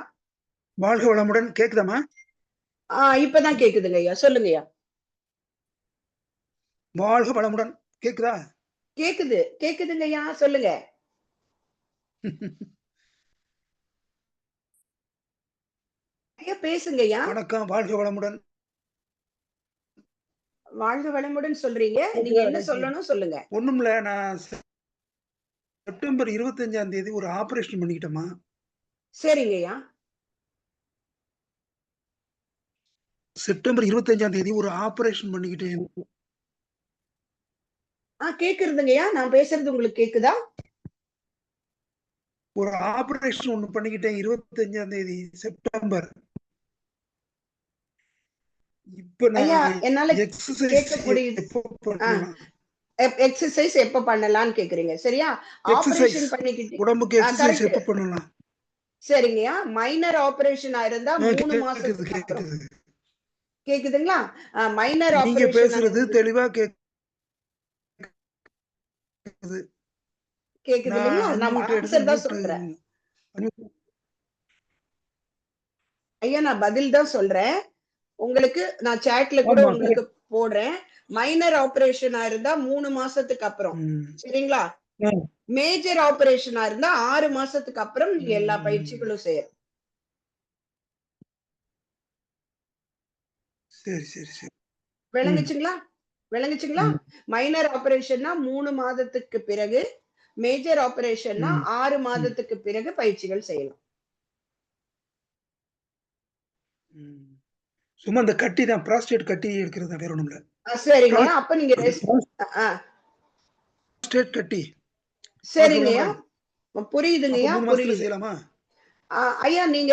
வாழ்க வளமுடன். கேக்குதாமா? இப்பதான் கேக்குதுங்க ஐயா, சொல்லுங்க ஐயா. வாழ்க வளமுடன். கேக்குதா? கேக்குது, கேக்குதுங்க ஐயா, சொல்லுங்க. ஐயா பேசுங்க ஐயா. வணக்கம். வாழ்க வளமுடன். வாழ்க வளமுடன் சொல்றீங்க, நீங்க என்ன சொல்லணும் சொல்லுங்க. ஒண்ணுமில்ல, நான் செப்டம்பர் 25ஆம் தேதி ஒரு ஆபரேஷன் பண்ணிக்கிட்டேமா. சரிங்க ஐயா. செப்டம்பர் 25ஆம் தேதி ஒரு ஆபரேஷன் பண்ணிக்கிட்டேன். கேக்குறதுங்கய்யா, நான் பேசுறது உங்களுக்கு கேக்குதா? ஒரு ஆபரேஷன் ஒண்ணு பண்ணிக்கிட்டேன் 25ஆம் தேதி செப்டம்பர். இப்ப நான் என்னால கேட்க முடியுது. எக்ஸசைஸ் எப்ப பண்ணலாம்னு கேக்குறீங்க, சரியா? ஆபரேஷன் பண்ணிக்கிட்டு உடம்புக்கு எக்ஸசைஸ் எப்ப பண்ணலாம்? சரிங்கய்யா. மைனர் ஆபரேஷனா இருந்தா 3 மாசத்துக்கு அப்புறம். கேக்குதுங்களா? Minor operation. நீங்க பேசுறது தெளிவா கேக்குது. கேக்குது இல்லைங்களா? நான் ஆன்சர் தான் சொல்றேன் ஐயா, நான் பதில் தான் சொல்றேன் உங்களுக்கு. நான் சாட்ல கூட உங்களுக்கு போடுறேன். மைனர் ஆபரேஷனா இருந்தா 3 மாசத்துக்கு அப்புறம், சரிங்களா? மேஜர் ஆபரேஷனா இருந்தா 6 மாசத்துக்கு அப்புறம் நீங்க எல்லா பயிற்சிகளும் செய்யணும். சரி சரி சரி. விளங்குச்சுங்களா? விளங்குச்சுங்களா? மைனர் ஆபரேஷன்னா 3 மாதத்துக்கு பிறகு, மேஜர் ஆபரேஷன்னா 6 மாதத்துக்கு பிறகு பயிற்சிகள் செய்யலாம். சும்மா இந்த கட்டி தான், புரோஸ்டேட் கட்டி எடுக்கிறது, வேற ஒண்ணும் இல்ல. சரிங்க. அப்ப நீங்க புரோஸ்டேட் கட்டி. சரிங்கய்யா, புரியுதுங்கய்யா, 3 மாசத்துல செய்யலாமா? ஐயா நீங்க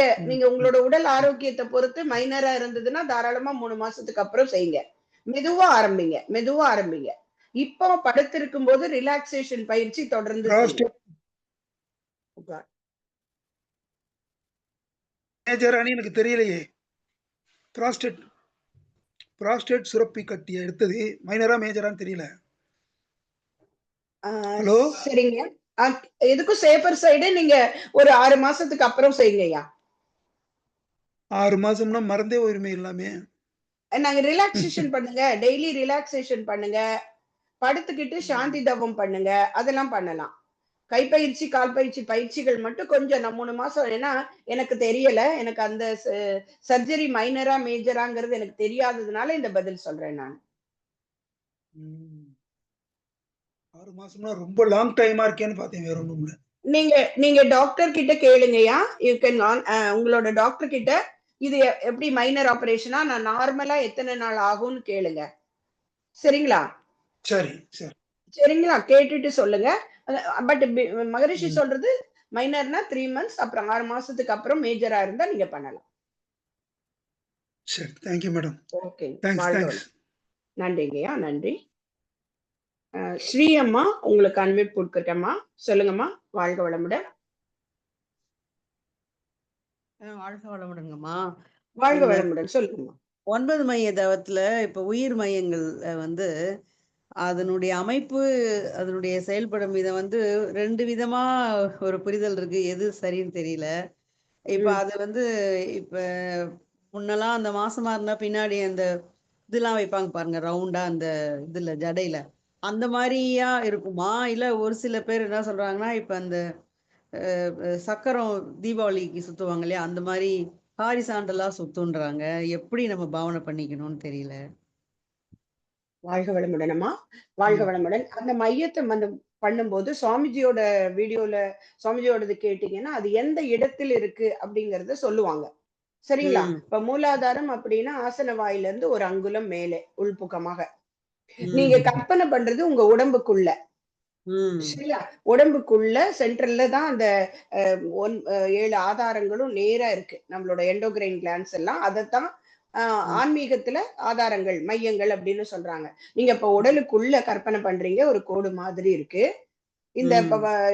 உங்களோட உடல் ஆரோக்கியத்தை பொறுத்து மைனரா இருந்ததுன்னா தாராளமா 3 மாசத்துக்கு அப்புறம் செய்யுங்க. மெதுவா ஆரம்பிங்க, மெதுவா ஆரம்பிங்க. இப்போ படுத்திருக்கும் போது ரிலாக்ஸேஷன் பயிற்சி தொடர்ந்து எனக்கு தெரியலையே. புரோஸ்டேட் சுரப்பி கட்டி எடுத்தது மைனரா மேஜரான்னு தெரியல. ஹலோ, சரிங்க. எதுக்கும் சேஃபர் சைடு நீங்க ஒரு 6 மாசத்துக்கு அப்புறம் செய்யுங்கய்யா. 6 மாசம்னா மறந்தே போயிருமே எல்லாமே. நாங்க ரிலாக்ஸேஷன் பண்ணுங்க, டெய்லி ரிலாக்ஸேஷன் பண்ணுங்க, படுத்துக்கிட்டு சாந்தி தவம் பண்ணுங்க, அதெல்லாம் பண்ணலாம். கைப்பயிற்சி கால் பயிற்சிகள் மட்டும் கொஞ்சம் 3 மாசம். ஏன்னா எனக்கு தெரியல, எனக்கு அந்த சர்ஜரி மைனரா மேஜராங்கிறது எனக்கு தெரியாததுனால இந்த பதில் சொல்றேன் நான். 6 மாசம்னா ரொம்ப லாங் டைமா இருக்கேன்னு பார்த்தேன், வேற ஒண்ணும் இல்ல. நீங்க டாக்டர் கிட்ட கேளுங்கய்யா. உங்களோட டாக்டர் கிட்ட இது எப்படி மைனர் ஆபரேஷனா, நான் நார்மலா எத்தனை நாள் ஆகும்னு கேளுங்க, சரிங்களா? சரி சரி சரிங்களா, கேட்டுட்டு சொல்லுங்க. பட் மகரிஷி சொல்றது மைனர்னா 3 months, அப்புறம் 6 மாசத்துக்கு அப்புறம் மேஜரா இருந்தா நீங்க பண்ணலாம். சரி, தேங்க்யூ மேடம். ஓகே, நன்றிங்கய்யா, நன்றி. ஸ்ரீ அம்மா, உங்களுக்கு அன்மியூட் கொடுக்குறேம்மா, சொல்லுங்கம்மா. வாழ்க வளமுடன். வாழ்க வளமுடன்ங்கம்மா. வாழ்க வளமுடன், சொல்லுங்கம்மா. 9 மைய தவத்துல இப்ப உயிர் மையங்கள் வந்து அதனுடைய அமைப்பு, அதனுடைய செயல்படும் விதம் வந்து 2 விதமா ஒரு புரிதல் இருக்கு. எது சரின்னு தெரியல. இப்ப அது வந்து இப்ப முன்னெல்லாம் அந்த மாசமா இருந்தா பின்னாடி அந்த இதெல்லாம் வைப்பாங்க பாருங்க, ரவுண்டா அந்த இதுல ஜடையில, அந்த மாதிரியா இருக்குமா? இல்ல ஒரு சில பேர் என்ன சொல்றாங்கன்னா, இப்ப அந்த சக்கரம் தீபாவளிக்கு சுத்துவாங்க இல்லையா, அந்த மாதிரி ஹாரிசாண்டலா சுத்துன்றாங்க. எப்படி நம்ம பாவனை பண்ணிக்கணும்னு தெரியல. வாழ்க வளமுடனம்மா, வாழ்க வளமுடன். அந்த மையத்தை பண்ணும்போது சுவாமிஜியோட வீடியோல சுவாமிஜியோடது கேட்டீங்கன்னா அது எந்த இடத்தில் இருக்கு அப்படிங்கறத சொல்லுவாங்க, சரிங்களா? இப்ப மூலாதாரம் அப்படின்னா ஆசன வாயில இருந்து ஒரு அங்குலம் மேலே உள்புக்கமாக நீங்க கற்பனை பண்றது உங்க உடம்புக்குள்ள, சரியா? உடம்புக்குள்ள சென்ட்ரல்ல தான் அந்த 7 ஆதாரங்களும் நேரா இருக்கு. நம்மளோட எண்டோகிரைன் கிளான்ஸ் எல்லாம் அதைத்தான் ஆன்மீகத்துல ஆதாரங்கள் மையங்கள் அப்படின்னு சொல்றாங்க. நீங்க இப்ப உடலுக்குள்ள கற்பனை பண்றீங்க, ஒரு கோடு மாதிரி இருக்கு. இந்த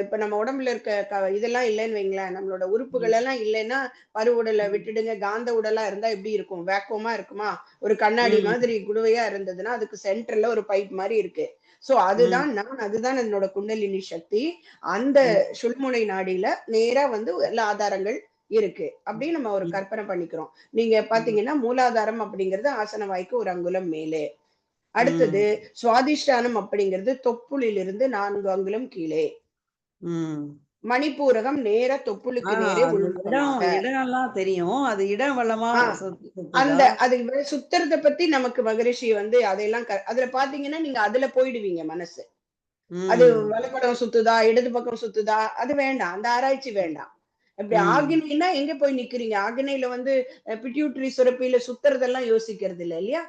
இப்ப நம்ம உடம்புல இருக்க இதெல்லாம் இல்லைன்னு வைங்களேன், நம்மளோட உறுப்புகள் எல்லாம் இல்லைன்னா பருவுடலை விட்டுடுங்க, காந்த உடலா இருந்தா எப்படி இருக்கும்? வேக்குவமா இருக்குமா? ஒரு கண்ணாடி மாதிரி குடுவையா இருந்ததுன்னா அதுக்கு சென்டர்ல ஒரு பைப் மாதிரி இருக்கு. சோ அதுதான் அதுதான் என்னோட குண்டலினி சக்தி. அந்த சுள்முனை நாடியில நேரா வந்து எல்லா ஆதாரங்கள் இருக்கு அப்படின்னு நம்ம ஒரு கற்பனை பண்ணிக்கிறோம். நீங்க பாத்தீங்கன்னா மூலாதாரம் அப்படிங்கிறது ஆசன வாய்க்கு ஒரு அங்குலம் மேலே. அடுத்தது சுவாதிஷ்டானம் அப்படிங்கிறது தொப்புளிலிருந்து 4 அங்குலம் கீழே. மணிப்பூரகம் நேர தொப்புளுக்கு நேரே உள்முகமாக. இடம்லாம் தெரியும். அது இடம் வளமா அந்த அது சுத்துறத பத்தி நமக்கு மகரிஷி வந்து அதையெல்லாம் அதுல பாத்தீங்கன்னா நீங்க அதுல போயிடுவீங்க மனசு. அது வலப்பக்கம் சுத்துதா இடது பக்கம் சுத்துதா அது வேண்டாம், அந்த ஆராய்ச்சி வேண்டாம். இப்படி ஆக்னைனா எங்க போய் நிக்கிறீங்க? ஆக்னையில வந்து பிட்யூட்டரி சுரப்பியில சுத்துறதெல்லாம் யோசிக்கிறது இல்ல இல்லையா?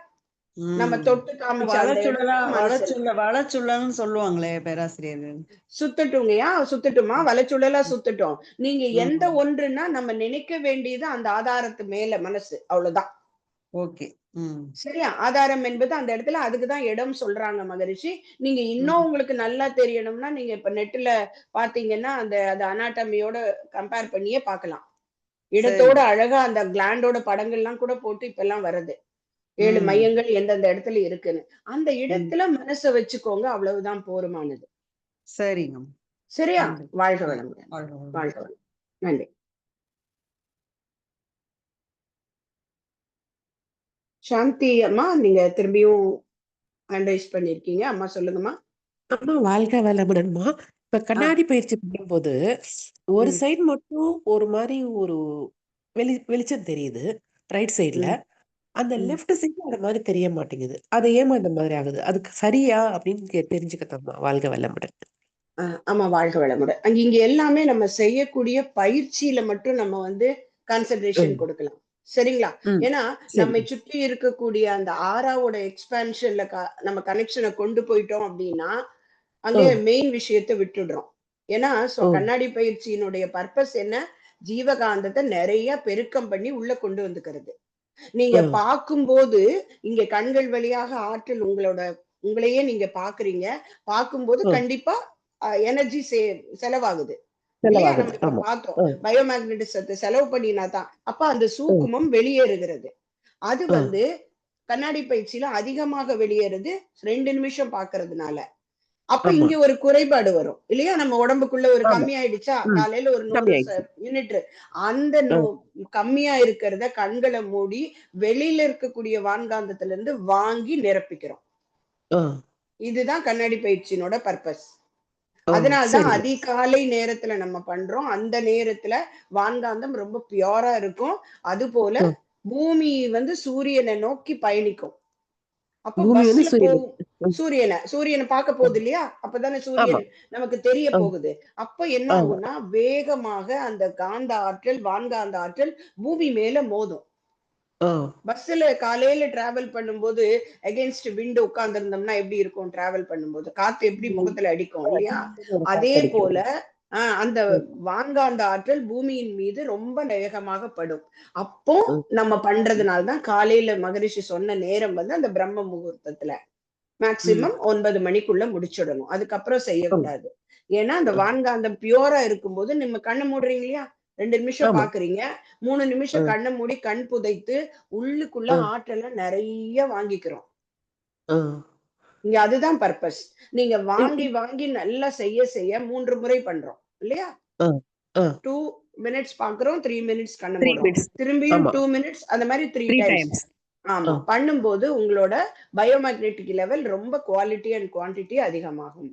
நம்ம தொட்டு காமிச்ச வளச்சுள்ளன்னு சொல்லுவாங்களே பேராசிரியர்கள். சுத்தட்டுங்கயா, சுத்தட்டுமா, வலச்சுழலா சுத்தட்டும். நீங்க எந்த ஒன்றுன்னா நம்ம நினைக்க வேண்டியது அந்த ஆதாரத்து மேல மனசு, அவ்வளவுதான். ஓகே. சரியா? ஆதாரம் என்பது அந்த இடத்துல அதுக்குதான் இடம் சொல்றாங்க மகரிஷி. நீங்க இன்னும் உங்களுக்கு நல்லா தெரியணும்னா நீங்க இப்ப நெட்ல பாத்தீங்கன்னா அந்த அனாட்டமியோட கம்பேர் பண்ணியே பார்க்கலாம். இடத்தோட அழகா அந்த கிளாண்டோட படங்கள் எல்லாம் கூட போட்டு இப்ப எல்லாம் வருது. 7 மையங்கள் எந்தெந்த இடத்துல இருக்குன்னு. அந்த இடத்துல மனசை வச்சுக்கோங்க, அவ்வளவுதான் போருமானது. சரிங்க. சரியா? வாழ்க வளமுடன். வாழ்க வளம். நன்றி. சாந்தி அம்மா, நீங்க திரும்பியும் ஹேண்ட் ரைஸ் பண்ணிருக்கீங்க. அம்மா சொல்லுங்கம்மா. அம்மா வாழ்க வளமுடன்மா. இப்ப கண்ணாடி பயிற்சி பண்ணும்போது ஒரு சைடு மட்டும் ஒரு மாதிரி ஒரு வெளிச்சம் தெரியுது ரைட் சைட்ல. அந்த லெஃப்ட் சைடு அந்த மாதிரி தெரிய மாட்டேங்குது. அது ஏமா இந்த மாதிரி ஆகுது? அதுக்கு சரியா அப்படின்னு தெரிஞ்சுக்கத்தாம்மா. வாழ்க வளமுடன். ஆமா, வாழ்க வளமுடன். இங்க எல்லாமே நம்ம செய்யக்கூடிய பயிற்சியில மட்டும் நம்ம வந்து கான்சென்ட்ரேஷன் கொடுக்கலாம். சரிங்களா? ஏன்னா நம்மை சுற்றி இருக்கக்கூடிய அந்த ஆறாவோட எக்ஸ்பான்ஷன்ல நம்ம கனெக்ஷனை கொண்டு போயிட்டோம் அப்படின்னா அங்கே மெயின் விஷயத்தை விட்டுடுறோம். ஏன்னா கண்ணாடி பயிற்சியினுடைய பர்பஸ் என்ன? ஜீவகாந்தத்தை நிறைய பெருக்கம் பண்ணி உள்ள கொண்டு வந்துக்கிறது. நீங்க பார்க்கும்போது இங்க கண்கள் வழியாக ஆற்றல் உங்களையே நீங்க பாக்குறீங்க. பார்க்கும்போது கண்டிப்பா எனர்ஜி செலவாகுது இல்லையா? நம்ம இப்ப பார்த்தோம் பயோமேக்னட்டிசத்தை செலவு பண்ணினாதான் அப்ப அந்த சூக்குமம் வெளியேறுகிறது. அது வந்து கண்ணாடி பயிற்சியில அதிகமாக வெளியேறுது 2 நிமிஷம் பாக்குறதுனால. அப்ப இங்க ஒரு குறைபாடு வரும் இல்லையா? நம்ம உடம்புக்குள்ள ஒரு கம்மி ஆயிடுச்சா, காலையில ஒரு 100 யூனிட் அந்த கம்மியா இருக்கிறத கண்களை மூடி வெளியில இருக்கக்கூடிய வான்காந்தத்துல இருந்து வாங்கி நிரப்பிக்கிறோம். இதுதான் கண்ணாடி பயிற்சியினோட பர்பஸ். அதனால்தான் அதிகாலை நேரத்துல நம்ம பண்றோம். அந்த நேரத்துல வான்காந்தம் ரொம்ப பியூரா இருக்கும். அது போல பூமி வந்து சூரியனை நோக்கி பயணிக்கும். அப்ப பஸ்ல சூரியனை பார்க்க போகுது இல்லையா? அப்பதானே சூரியன் நமக்கு தெரிய போகுது. அப்ப என்ன ஆகும்னா வேகமாக அந்த காந்த ஆற்றல் வான்காந்த ஆற்றல் பூமி மேல மோதும். பஸ்ல காலையில டிராவல் பண்ணும்போது அகேன்ஸ்ட் விண்ட் உட்கார்ந்து இருந்தோம்னா எப்படி இருக்கும்? டிராவல் பண்ணும்போது காத்து எப்படி முகத்துல அடிக்கும் இல்லையா? அதே போல அந்த வான்காந்த ஆற்றல் பூமியின் மீது ரொம்ப வேகமாக படும். அப்போ நம்ம பண்றதுனால்தான் காலையில மகரிஷி சொன்ன நேரம் வந்து அந்த பிரம்ம முகூர்த்தத்துல மேக்சிமம் 9 மணிக்குள்ள முடிச்சிடணும். அதுக்கப்புறம் செய்யக்கூடாது. ஏன்னா அந்த வான்காந்தம் பியூரா இருக்கும்போது நம்ம கண்ணை மூடுறீங்க இல்லையா? 2 நிமிஷம் பாக்குறீங்க, 3 நிமிஷம் கண்ணை மூடி கண் புதைத்து உள்ளுக்குள்ள ஆற்றலை நிறைய வாங்கிக்கிறோம். இங்க அதுதான் பர்பஸ். நீங்க வாங்கி வாங்கி நல்லா செய்ய செய்ய 3 முறை பண்றோம் இல்லையா? 2 மினிட்ஸ் பாக்குறோம், 3 மினிட்ஸ் கண்ணை மூடுறோம், திரும்பியும் 2 மினிட்ஸ், அந்த மாதிரி 3 டைம்ஸ். ஆமா, பண்ணும்போது உங்களோட பயோமேக்னெட்டிக் லெவல் ரொம்ப குவாலிட்டி அண்ட் குவான்டிட்டி அதிகமாகும்.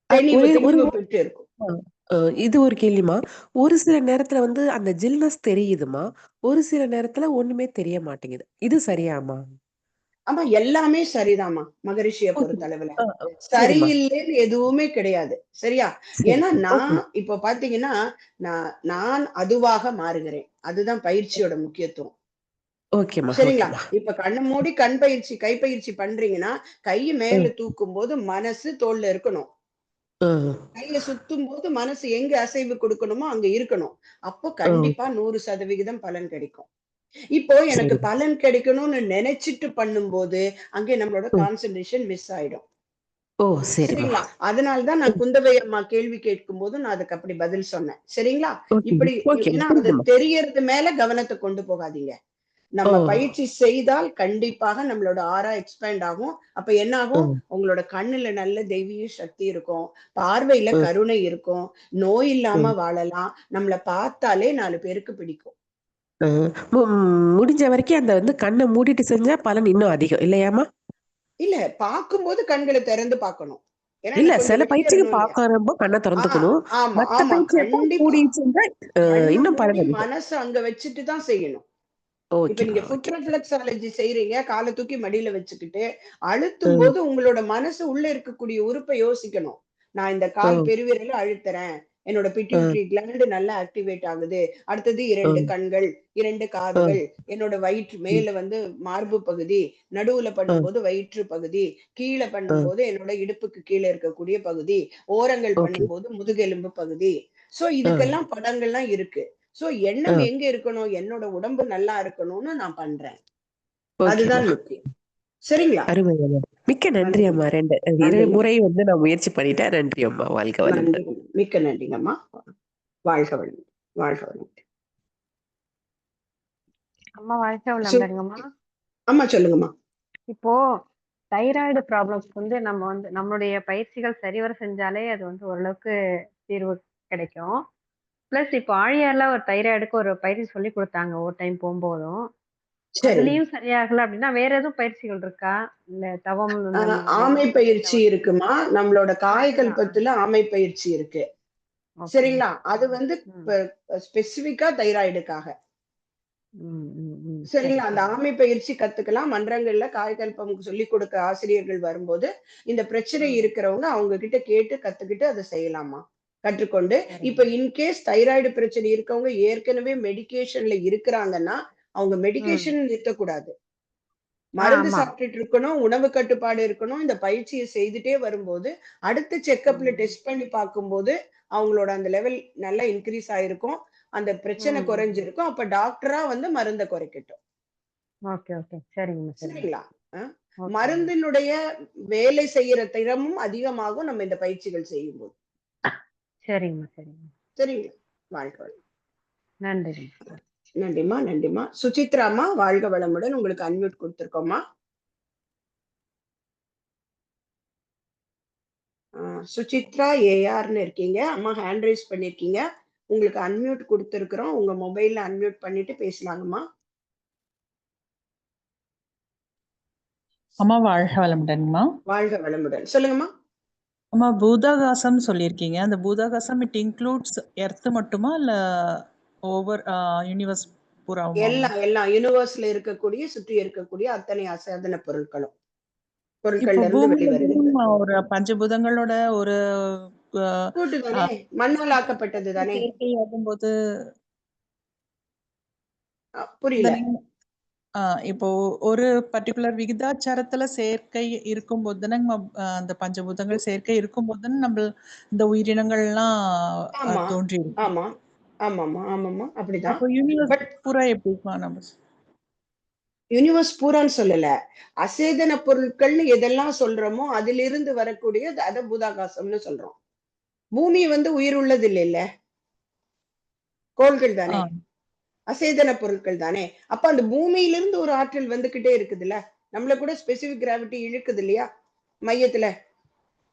பெற்று இருக்கும். இது ஒரு கேள்விமா. ஒரு சில நேரத்துல வந்து அந்த ஜில்னஸ் தெரியுதுமா, ஒரு சில நேரத்துல ஒண்ணுமே தெரிய மாட்டேங்குது. இது சரியாமா? ஆமா, எல்லாமே சரிதாம்மா. மகரிஷியை பொறுத்தளவுல சரியில்லைன்னு எதுவுமே கிடையாது. சரியா? ஏன்னா நான் இப்ப பாத்தீங்கன்னா நான் அதுவாக மாறுகிறேன். அதுதான் பயிற்சியோட முக்கியத்துவம். சரிங்களா? இப்ப கண்ணை மூடி கண் பயிற்சி கை பயிற்சி பண்றீங்கன்னா கை மேல தூக்கும் போது மனசு தோல்ல இருக்கணும். கைய சுத்தும் போது மனசு எங்க அசைவு கொடுக்கணுமோ அங்க இருக்கணும். அப்போ கண்டிப்பா 100% பலன் கிடைக்கும். இப்போ எனக்கு சரி. பலன் கிடைக்கணும்னு நினைச்சிட்டு பண்ணும்போது அங்கே நம்மளோட கான்சென்ட்ரேஷன் மிஸ் ஆயிடும். ஓ சரிம்மா. சரிங்களா? அதனாலதான் நான் குந்தவை அம்மா கேள்வி கேட்கும் போது நான் அதுக்கு அப்படி பதில் சொன்னேன். சரிங்களா? இப்படி ஏன்னா அது தெரியறது மேல கவனத்தை கொண்டு போகாதீங்க. நம்ம பயிற்சி செய்தால் கண்டிப்பாக நம்மளோட ஆரா எக்ஸ்பேண்ட் ஆகும். அப்ப என்ன ஆகும்? உங்களோட கண்ணுல நல்ல தெய்வீக சக்தி இருக்கும், பார்வையில கருணை இருக்கும், நோய் இல்லாம வாழலாம். நம்மள பார்த்தாலே 4 பேருக்கு பிடிக்கும். முடிஞ்ச வரைக்கும் அந்த வந்து கண்ணை மூடிட்டு செஞ்சா பலன் இன்னும் அதிகம் இல்லையாமா? இல்ல, பார்க்கும்போது கண்களை திறந்து பார்க்கணும். இல்ல சில பயிற்சிக்கு பாக்குறப்போ கண்ணை திறந்துக்கணும். மத்த பயிற்சி மூடி செஞ்சா இன்னும் பலன் அதிகம். மனசு அங்க வச்சுட்டு தான் செய்யணும். இப்ப நீங்க ஃபுட் ரிஃப்ளெக்ஸாலஜி செய்றீங்க, காலை தூக்கி மடியில வச்சுக்கிட்டு அழுத்தும் போது உங்களோட மனசு உள்ள இருக்கக்கூடிய உறுப்பை யோசிக்கணும். நான் இந்த கால் பெருவிரல அழுத்துறேன், என்னோட பிட்யூட்டரி கிளாண்ட் நல்லா ஆக்டிவேட் ஆகுது. அடுத்தது 2 கண்கள், 2 காதுகள், என்னோட வயிற்று மேல வந்து மார்பு பகுதி, நடுவுல பண்ணும்போது வயிற்று பகுதி, கீழே பண்ணும்போது என்னோட இடுப்புக்கு கீழே இருக்கக்கூடிய பகுதி, ஓரங்கள் பண்ணும்போது முதுகெலும்பு பகுதி. சோ இதுக்கெல்லாம் படங்கள்லாம் இருக்கு. சோ எண்ணம் எங்க இருக்கணும்? என்னோட உடம்பு நல்லா இருக்கணும்னு நான் பண்றேன். அதுதான் முக்கியம். சரிங்களா? அருமை. மிக்க நன்றி அம்மா. 2 முறை வந்து நான் முயற்சி பண்ணிட்டேன். நன்றி அம்மா. வாழ்க வளமுடன். மிக்க நன்றிங்க அம்மா. வாழ்க வளமுடன். வாழ்க வளமுடன். அம்மா வாழ்க வளமுடன்ங்கம்மா. அம்மா சொல்லுங்கம்மா. இப்போ தைராய்டு ப்ராப்ளம்ஸ் வந்து நம்ம வந்து நம்மளுடைய பயிற்சிகள் சரிவர செஞ்சாலே அது வந்து ஓரளவுக்கு தீர்வு கிடைக்கும். பிளஸ் இப்போ ஆழியார்ல ஒரு தைராய்டுக்கு ஒரு பயிற்சி சொல்லி கொடுத்தாங்க ஒரு டைம் போகும்போதும். அதுலயும் சரியாகல அப்படின்னா வேற எதுவும் பயிற்சிகள் இருக்கா? இல்ல தவம் ஆமை பயிற்சி இருக்குமா? நம்மளோட காயகல்பத்துல ஆமை பயிற்சி இருக்கு. சரிங்களா? அது வந்து ஸ்பெசிபிக்கா தைராய்டுக்காக. சரிங்களா? அந்த ஆமை பயிற்சி கத்துக்கலாம். மன்றங்கள்ல காயகல்பம் சொல்லி கொடுக்க ஆசிரியர்கள் வரும்போது இந்த பிரச்சனை இருக்கிறவங்க அவங்க கிட்ட கேட்டு கத்துக்கிட்டு அதை செய்யலாமா? கற்றுக்கொண்டு இப்ப இன்கேஸ் தைராய்டு பிரச்சனை இருக்கவங்க ஏற்கனவே மெடிகேஷன்ல இருக்கிறாங்கன்னா அவங்க மெடிகேஷன் நிறுத்தக்கூடாது. மருந்து சாப்பிட்டுட்டு இருக்கணும், உணவு கட்டுப்பாடு இருக்கணும். இந்த பயிற்சியை செய்துட்டே வரும்போது அடுத்த செக்அப்ல டெஸ்ட் பண்ணி பார்க்கும்போது அவங்களோட அந்த லெவல் நல்லா இன்க்ரீஸ் ஆயிருக்கும், அந்த பிரச்சனை குறைஞ்சிருக்கும். அப்ப டாக்டரா வந்து மருந்தை குறைக்கட்டும். சரிங்களா? மருந்தினுடைய வேலை செய்யற திறமும் அதிகமாகும் நம்ம இந்த பயிற்சிகள் செய்யும் போது. சரிங்களா? வாழ்க வளமுடன். நன்றி. நன்றிமா. நன்றிமா. சுசித்ராமா வாழ்க வளமுடன். உங்களுக்கு அன்மியூட் கொடுத்திருக்கோமா? சுசித்ரா ஏஆர்னு இருக்கீங்க அம்மா. ஹேண்ட் ரைஸ் பண்ணிருக்கீங்க. உங்களுக்கு அன்மியூட் கொடுத்திருக்கிறோம். உங்க மொபைல்ல அன்மியூட் பண்ணிட்டு பேசலாங்கம்மா. அம்மா வாழ்க வளமுடன்மா. வாழ்க வளமுடன். சொல்லுங்கம்மா. அம்மா பூதாகாசம் சொல்லியிருக்கீங்க. அந்த பூதாகாசம் இட் இன்க்ளூட்ஸ் எர்த் மட்டுமா இல்ல ஓவர் யூனிவர்ஸ் பூராவுமா? எல்லாம் யூனிவர்ஸ்ல இருக்கக்கூடிய சுற்றி இருக்கக்கூடிய அத்தனை அசாதன பொருட்களும் ஒரு பஞ்சபூதங்களோட ஒரு கூட்டுதானே, மண்ணால் ஆக்கப்பட்டது தானே. ஆகும்போது புரியல. இப்போ ஒரு பர்டிகுலர் விகிதாச்சாரத்துல சேர்க்கை இருக்கும் போது அந்த பஞ்சபூதங்கள் சேர்க்கை இருக்கும் போது நம்ம இந்த உயிரினங்கள்லாம் தோன்றி. ஆமா ஆமாமா ஆமாமா அப்படிதான். பூரா எப்படி நம்ம யூனிவர்ஸ் பூரான்னு சொல்லல, அசேதன பொருட்கள்னு எதெல்லாம் சொல்றோமோ அதிலிருந்து வரக்கூடிய அத பூதாகாசம்னு சொல்றோம். பூமி வந்து உயிர் உள்ளது இல்ல, கோள்கள் தானே, அசேதன பொருட்கள் தானே. அப்ப அந்த பூமியிலிருந்து ஒரு ஆற்றல் வந்துகிட்டே இருக்குதுல்ல. நம்மள கூட ஸ்பெசிபிக் கிராவிட்டி இழுக்குது இல்லையா மையத்துல.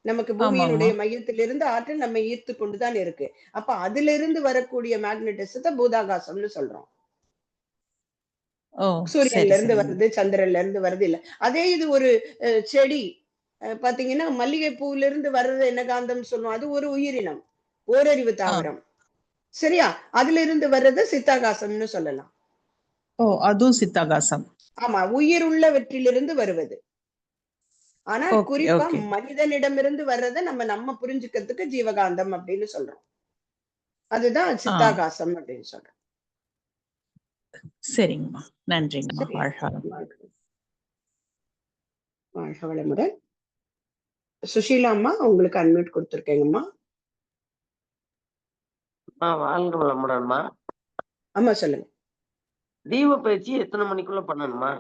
நமக்கு பூமியினுடைய மையத்திலிருந்து ஆற்றல் நம்ம ஈர்த்து கொண்டுதான் இருக்கு. அப்ப அதுல இருந்து வரக்கூடிய மேக்னட்டிசத்தை பூதாகாசம்னு சொல்றோம். சூரியன்ல இருந்து வருது, சந்திரன்ல இருந்து வருது இல்ல. அதே இது ஒரு செடி பாத்தீங்கன்னா மல்லிகை பூவில இருந்து வர்றது என்ன காந்தம் சொல்லுவோம், அது ஒரு உயிரினம், ஓரறிவு தாவரம். சரியா? அதுல இருந்து வர்றது சித்தாகாசம்னு சொல்லலாம். அதுவும் சித்தாகாசம். ஆமா, உயிர் உள்ளவற்றிலிருந்து வருவது. ஆனா குறிப்பா மனிதனிடமிருந்து வர்றதை நம்ம புரிஞ்சுக்கிறதுக்கு ஜீவகாந்தம் அப்படின்னு சொல்றோம். அதுதான் சித்தாகாசம் அப்படின்னு சொல்றோம். சரிங்கம்மா, நன்றிங்கம்மா. வாழ்க வளமுடன். சுஷீலா அம்மா உங்களுக்கு அன்மியூட் கொடுத்துருக்கேங்கம்மா. வாழ்க வளமுடன்மா. அம்மா சொல்லுங்க. தீப பயிற்சி எத்தனை மணிக்குள்ள பண்ணணுமா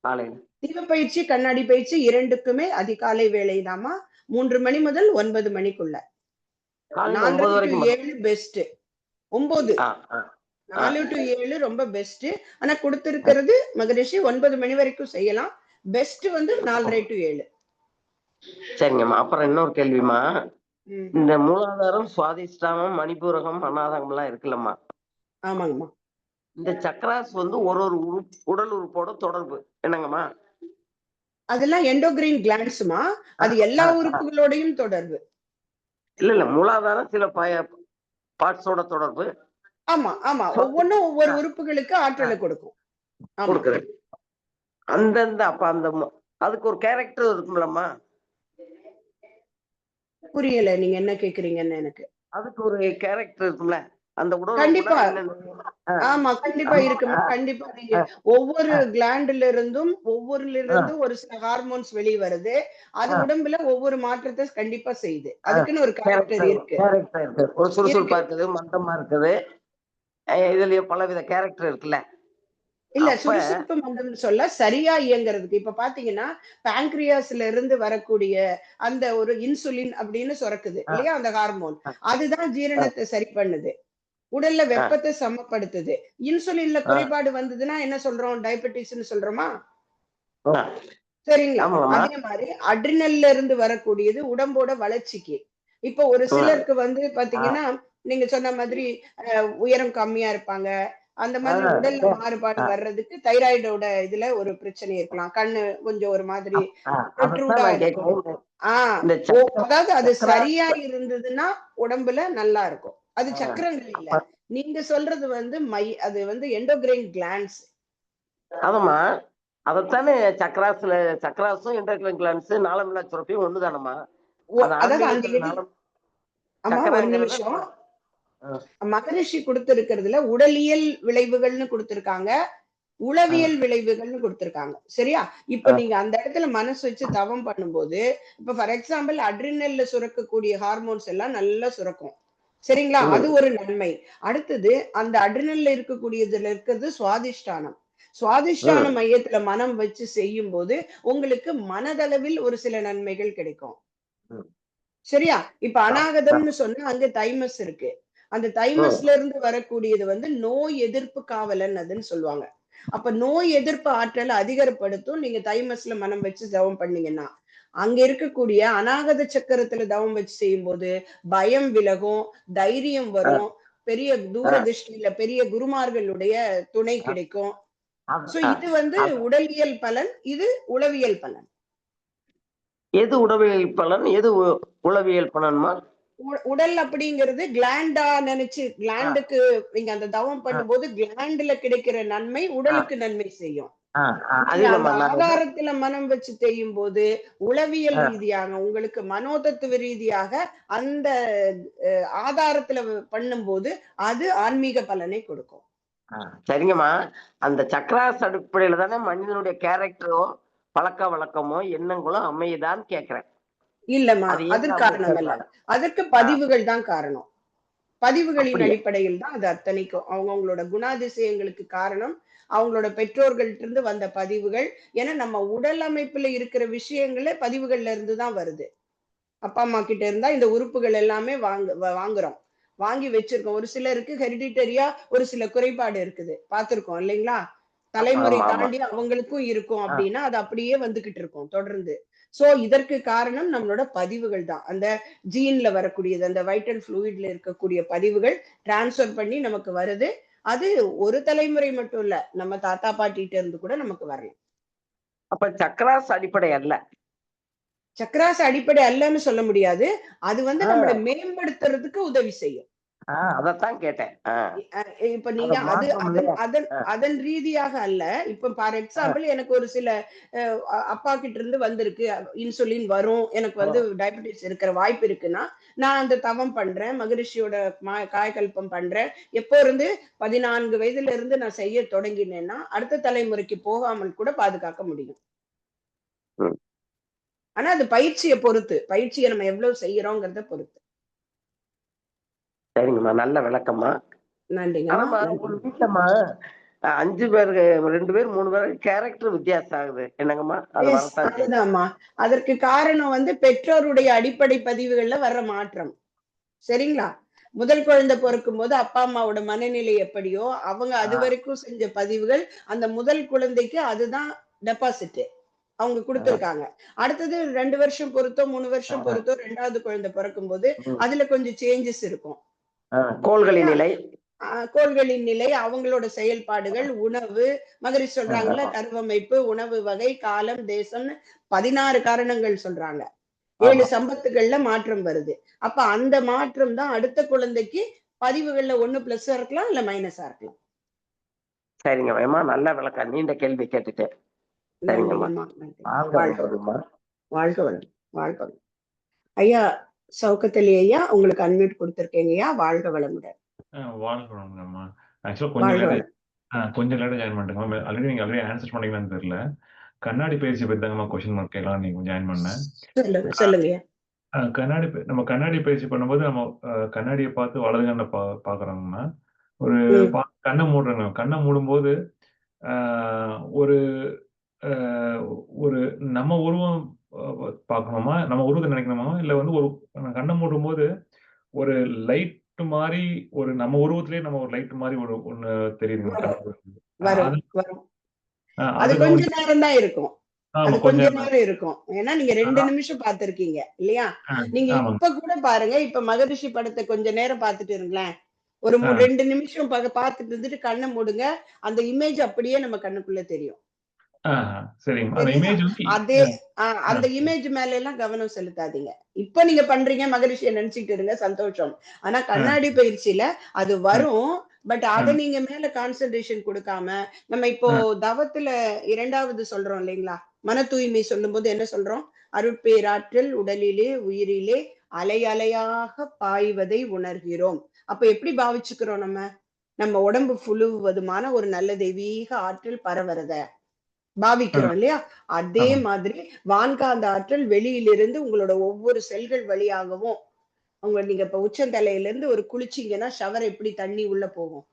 காலையில? தீப பயிற்சி கண்ணாடி பயிற்சி இரண்டுக்குமே அதிகாலை வேலைதாமா. 3 மணி முதல் 9 மணிக்குள்ள. 4 to 7 பெஸ்ட். 9 4 to 7 ரொம்ப பெஸ்ட். ஆனா கொடுத்திருக்கிறது மகரிஷி 9 மணி வரைக்கும் செய்யலாம். பெஸ்ட் வந்து 4:30 to 7. சரிங்கம்மா. அப்புறம் இன்னொரு கேள்விமா, இந்த மூலாதாரம், சுவாதிஷ்டானம், மணிபூரகம், அநாதகம் எல்லாம் இருக்குல்லம்மா. ஆமாங்கம்மா. இந்த சக்கராஸ் வந்து ஒரு உடல் உறுப்போட தொடர்பு என்னங்கம்மா? அதெல்லாம் எண்டோகிரீன் கிளாண்ட்ஸ்மா. அது எல்லா உறுப்புகளோடையும் தொடர்பு. இல்ல மூலாதாரம் சில பார்ட்ஸோட தொடர்பு. ஆமா ஆமா, ஒவ்வொன்றும் ஒவ்வொரு உறுப்புகளுக்கு ஆற்றலை கொடுக்கும். கொடுக்குறேன் அந்தந்த. அப்ப அந்த அதுக்கு ஒரு கேரக்டர் இருக்கும்லம்மா. புரியல நீங்க என்ன கேக்குறீங்கன்னு எனக்கு. அதுக்கு ஒரு கேரக்டர் இருக்கும்ல அந்த உடல். கண்டிப்பா. ஆமா கண்டிப்பா இருக்குமா. கண்டிப்பா நீங்க ஒவ்வொரு கிளாண்ட்ல இருந்தும் ஒரு சில ஹார்மோன்ஸ் வெளியே வருது. அது உடம்புல ஒவ்வொரு மாற்றத்தை கண்டிப்பா செய்யுது. அதுக்குன்னு ஒரு கேரக்டர் இருக்கு. ஒரு சுறுசுறுப்பா இருக்குது, மந்தமா இருக்குது, இதுலயும் பலவித கேரக்டர் இருக்குல்ல. இல்ல சுறுசுறுப்பு மந்தம்னு சொல்ல, சரியா இயங்குறதுக்கு. இப்ப பாத்தீங்கன்னா பாங்க்ரியாஸ்ல இருந்து வரக்கூடிய அந்த ஒரு இன்சுலின் அப்படின்னு சுரக்குது இல்லையா, அந்த ஹார்மோன். அதுதான் ஜீரணத்தை சரி பண்ணுது, உடல்ல வெப்பத்தை சமப்படுத்துது. இன்சுலின்ல குறைபாடு வந்ததுன்னா என்ன சொல்றோம்? டயபெட்டிஸ்ன்னு சொல்றோமா? சரிங்களா? அதே மாதிரி அட்ரினல்ல இருந்து வரக்கூடியது உடம்போட வளர்ச்சிக்கு. இப்ப ஒரு சிலருக்கு வந்து பாத்தீங்கன்னா, நீங்க சொன்ன மாதிரி உயரம் கம்மியா இருப்பாங்க. அந்த மாதிரி உடல்ல மாறுபாடு வர்றதுக்கு தைராய்டோட இதுல ஒரு பிரச்சனை இருக்கலாம். கண்ணு கொஞ்சம் ஒரு மாதிரி இருக்கும். அதாவது அது சரியா இருந்ததுன்னா உடம்புல நல்லா இருக்கும். அது சக்கரங்கள் இல்ல. நீங்க சொல்றது வந்து அது வந்து எண்டோகிரைன் கிளாண்ட்ஸ். ஆமாமா, அதத்தானே சக்கராசும் எண்டோகிரைன் கிளாண்ட்ஸ் நாளமில்லா சுரப்பியும் ஒண்ணுதானம்மா. ஒரு நிமிஷம். மகரிஷி கொடுத்திருக்கிறதுல உடலியல் விளைவுகள்னு கொடுத்திருக்காங்க, உளவியல் விளைவுகள்னு கொடுத்திருக்காங்க. சரியா? இப்ப நீங்க அந்த இடத்துல மனசு வச்சு தவம் பண்ணும்போது, இப்ப ஃபார் எக்ஸாம்பிள் அட்ரினல்ல சுரக்கக்கூடிய ஹார்மோன்ஸ் எல்லாம் நல்லா சுரக்கும். சரிங்களா? அது ஒரு நன்மை. அடுத்தது அந்த அட்ரினல்ல இருக்கக்கூடியதுல இருக்கிறது சுவாதிஷ்டானம். சுவாதிஷ்டான மையத்துல மனம் வச்சு செய்யும் போது உங்களுக்கு மனதளவில் ஒரு சில நன்மைகள் கிடைக்கும். சரியா? இப்ப அநாகதம்னு சொன்னா அங்க தைமஸ் இருக்கு. அந்த தைமஸ்ல இருந்து வரக்கூடியது வந்து நோய் எதிர்ப்பு காவலன் அதுன்னு சொல்லுவாங்க. அப்ப நோய் எதிர்ப்பு ஆற்றலை அதிகப்படுத்தும் நீங்க தைமஸ்ல மனம் வச்சு தவம் பண்ணீங்கன்னா. அங்க இருக்கக்கூடிய அநாகத சக்கரத்துல தவம் வச்சு செய்யும் போது பயம் விலகும், தைரியம் வரும், பெரிய தூரதிஷ்டியில பெரிய குருமார்களுடைய துணை கிடைக்கும். இது வந்து உடலியல் பலன், இது உளவியல் பலன். எது உளவியல் பலன், எது உளவியல் பலன்மா? உடல் அப்படிங்கிறது கிளாண்டா நினைச்சு, கிளாண்டுக்கு நீங்க அந்த தவம் பண்ணும்போது கிளாண்டுல கிடைக்கிற நன்மை உடலுக்கு நன்மை செய்யும். ஆதாரத்துல மனம் வச்சு செய்யும் போது உளவியல் ரீதியாக உங்களுக்கு மனோதத்துவ ரீதியாக அந்த ஆதாரத்துல பண்ணும்போது அது ஆன்மீக பலனை கொடுக்கும். சரிங்கம்மா. அந்த சக்கராஸ் அடிப்படையில தானே மனிதனுடைய கேரக்டரோ பழக்க வழக்கமோ எண்ணங்களோ அமையுதான்னு கேக்குறேன். இல்லம்மா, அது காரணம் அல்ல. அதற்கு பதிவுகள் தான் காரணம். பதிவுகளின் அடிப்படையில் தான் அது அத்தனைக்கும். அவங்களோட குணாதிசயங்களுக்கு காரணம் அவங்களோட பெற்றோர்கள்ட்ட இருந்து வந்த பதிவுகள். ஏன்னா நம்ம உடல் அமைப்புல இருக்கிற விஷயங்களே பதிவுகள்ல இருந்து தான் வருது. அப்பா அம்மா கிட்ட இருந்தா இந்த உறுப்புகள் எல்லாமே வாங்குறோம், வாங்கி வச்சிருக்கோம். ஒரு சிலருக்கு ஹெரிடிட்டரியா ஒரு சில குறைபாடு இருக்குது, பார்த்திருக்கோம் இல்லைங்களா? தலைமுறை தாண்டி அவங்களுக்கும் இருக்கும் அப்படின்னா அது அப்படியே வந்துகிட்டு இருக்கும் தொடர்ந்து. சோ இதற்கு காரணம் நம்மளோட பதிவுகள் தான். அந்த ஜீன்ல வரக்கூடியது, அந்த வைட்டல் ஃப்ளூயிட்ல இருக்கக்கூடிய பதிவுகள் டிரான்ஸ்ஃபர் பண்ணி நமக்கு வருது. அது ஒரு தலைமுறை மட்டும் இல்ல, நம்ம தாத்தா பாட்டிட்ட இருந்து கூட நமக்கு வரலாம். அப்ப சக்கராஸ் அடிப்படை அல்ல. சக்கராஸ் அடிப்படை அல்லன்னு சொல்ல முடியாது. அது வந்து நம்மளை மேம்படுத்துறதுக்கு உதவி செய்யும். அதத்தான் கேட்டேன். இப்ப நீங்க அதன் ரீதியாக அல்ல. இப்ப ஃபார் எக்ஸாம்பிள் எனக்கு ஒரு சில அப்பா கிட்ட இருந்து வந்திருக்கு, இன்சுலின் வரும், எனக்கு வந்து டயபெட்டிஸ் இருக்கிற வாய்ப்பு இருக்குன்னா நான் அந்த தவம் பண்றேன், மகரிஷியோட காயகல்பம் பண்றேன். எப்போ இருந்து 14 வயதுல இருந்து நான் செய்ய தொடங்கினேன்னா அடுத்த தலைமுறைக்கு போகாமல் கூட பாதுகாக்க முடியும். ஆனா அது பயிற்சியை பொறுத்து, பயிற்சியை நம்ம எவ்வளவு செய்யறோங்கிறத பொறுத்து. சரிங்கம்மா, நல்ல விளக்கம்மா. நன்றிங்கம்மா. ஒரு வீட்டுலம்மா 5 பேருக்கு 2 பேர் 3 பேருக்கு கேரக்டர் வித்தியாசம் ஆகுது என்னங்கம்மா? அது வரத்தான் செய்யும். அதுதான்மா. அதற்கு காரணம் வந்து பெற்றோருடைய அடிப்படை பதிவுகள்ல வர்ற மாற்றம். சரிங்களா? முதல் குழந்தை பிறக்கும் போது அப்பா அம்மாவோட மனநிலை எப்படியோ அவங்க அது வரைக்கும் செஞ்ச பதிவுகள் அந்த முதல் குழந்தைக்கு அதுதான் டெபாசிட் அவங்க கொடுத்திருக்காங்க. அடுத்தது 2 வருஷம் பொறுத்தோ 3 வருஷம் பொறுத்தோ 2வது குழந்தை பிறக்கும் போது அதுல கொஞ்சம் சேஞ்சஸ் இருக்கும். கோள்களின் நிலை, கோள்களின் நிலை, அவங்களோட செயல்பாடுகள், உணவு, மகரிஷி சொல்றாங்கல்ல கருவமைப்பு, உணவு வகை, காலம், தேசம்னு 16 காரணங்கள் சொல்றாங்க. 7 சம்பத்துகள்ல மாற்றம் வருது. அப்ப அந்த மாற்றம் தான் அடுத்த குழந்தைக்கு பதிவுகள்ல 1 பிளஸ்ஸா இருக்கலாம் இல்ல மைனஸா இருக்கலாம். சரிங்கம்மா, நல்ல விளக்கம். நீண்ட கேள்வி கேட்டுட்டேன். சரிங்கம்மா, வாழ்க வளம், வாழ்க வளம். ஐயா சௌக்கத்தலி ஐயா, உங்களுக்கு அன்மியூட் கொடுத்திருக்கேங்க ஐயா. வாழ்க வளமுடன். வாழ்க வளமுடன்மா. ஆக்சுவலா கொஞ்சம் லேட்டா ஜாயின் பண்ணிட்டேங்க. ஆல்ரெடி ஆன்சர் பண்ணீங்களான்னு தெரியல. கண்ணாடி பயிற்சி பத்தி தாங்கம்மா கொஸ்டின் மார்க் கேட்கலாம் நீங்க ஜாயின் பண்ணேன். சொல்லுங்க. நம்ம கண்ணாடி பயிற்சி பண்ணும்போது நம்ம கண்ணாடியை பார்த்து வலது கண்ணை பாக்குறோம்னா ஒரு கண்ணை மூடுறோங்க. கண்ணை மூடும்போது ஒரு ஒரு நம்ம உருவம் பார்க்கணுமா, நம்ம உருவத்தை நினைக்கணுமா, இல்ல வந்து ஒரு கண்ணை மூடும் போது ஒரு லைட் மாதிரி ஒரு நம்ம உருவத்திலேயே நம்ம ஒரு லைட் மாதிரி ஒண்ணு தெரியுதுங்க. அது கொஞ்ச நேரம் தான் இருக்கும். அது கொஞ்ச நேரம் இருக்கும். ஏன்னா நீங்க 2 நிமிஷம் பாத்திருக்கீங்க இல்லையா? நீங்க இப்ப கூட பாருங்க, இப்ப மகரிஷி படத்தை கொஞ்ச நேரம் பாத்துட்டு இருங்களேன். ஒரு 2 நிமிஷம் பார்த்துட்டு இருந்துட்டு கண்ணை மூடுங்க, அந்த இமேஜ் அப்படியே நம்ம கண்ணுக்குள்ள தெரியும். அதே அந்த இமேஜ் மேல எல்லாம் கவனம் செலுத்தாதீங்க. இப்ப நீங்க பண்றீங்க, மகரிஷியை நினைச்சுட்டு இருங்க, சந்தோஷம். ஆனா கண்ணாடி பயிற்சியில அது வரும். பட் அத நீங்க மேல கான்சென்ட்ரேஷன் கொடுக்காம, நம்ம இப்போ தவத்துல 2வது சொல்றோம் இல்லைங்களா? மன தூய்மை சொல்லும் போது என்ன சொல்றோம்? அருட்பேராற்றல் உடலிலே உயிரிலே அலை அலையாக பாய்வதை உணர்கிறோம். அப்ப எப்படி பாவிச்சுக்கிறோம்? நம்ம உடம்பு புழுவதுமான ஒரு நல்ல தெய்வீக ஆற்றல் பரவறத பாவிக்கிறோம் இல்லையா? அதே மாதிரி வான்காந்த ஆற்றல் வெளியிலிருந்து உங்களோட ஒவ்வொரு செல்கள் வழியாகவும் நீங்க இப்ப உச்சந்தலையில இருந்து ஒரு குளிச்சிங்கன்னா ஷவர் எப்படி தண்ணி உள்ள போகும்,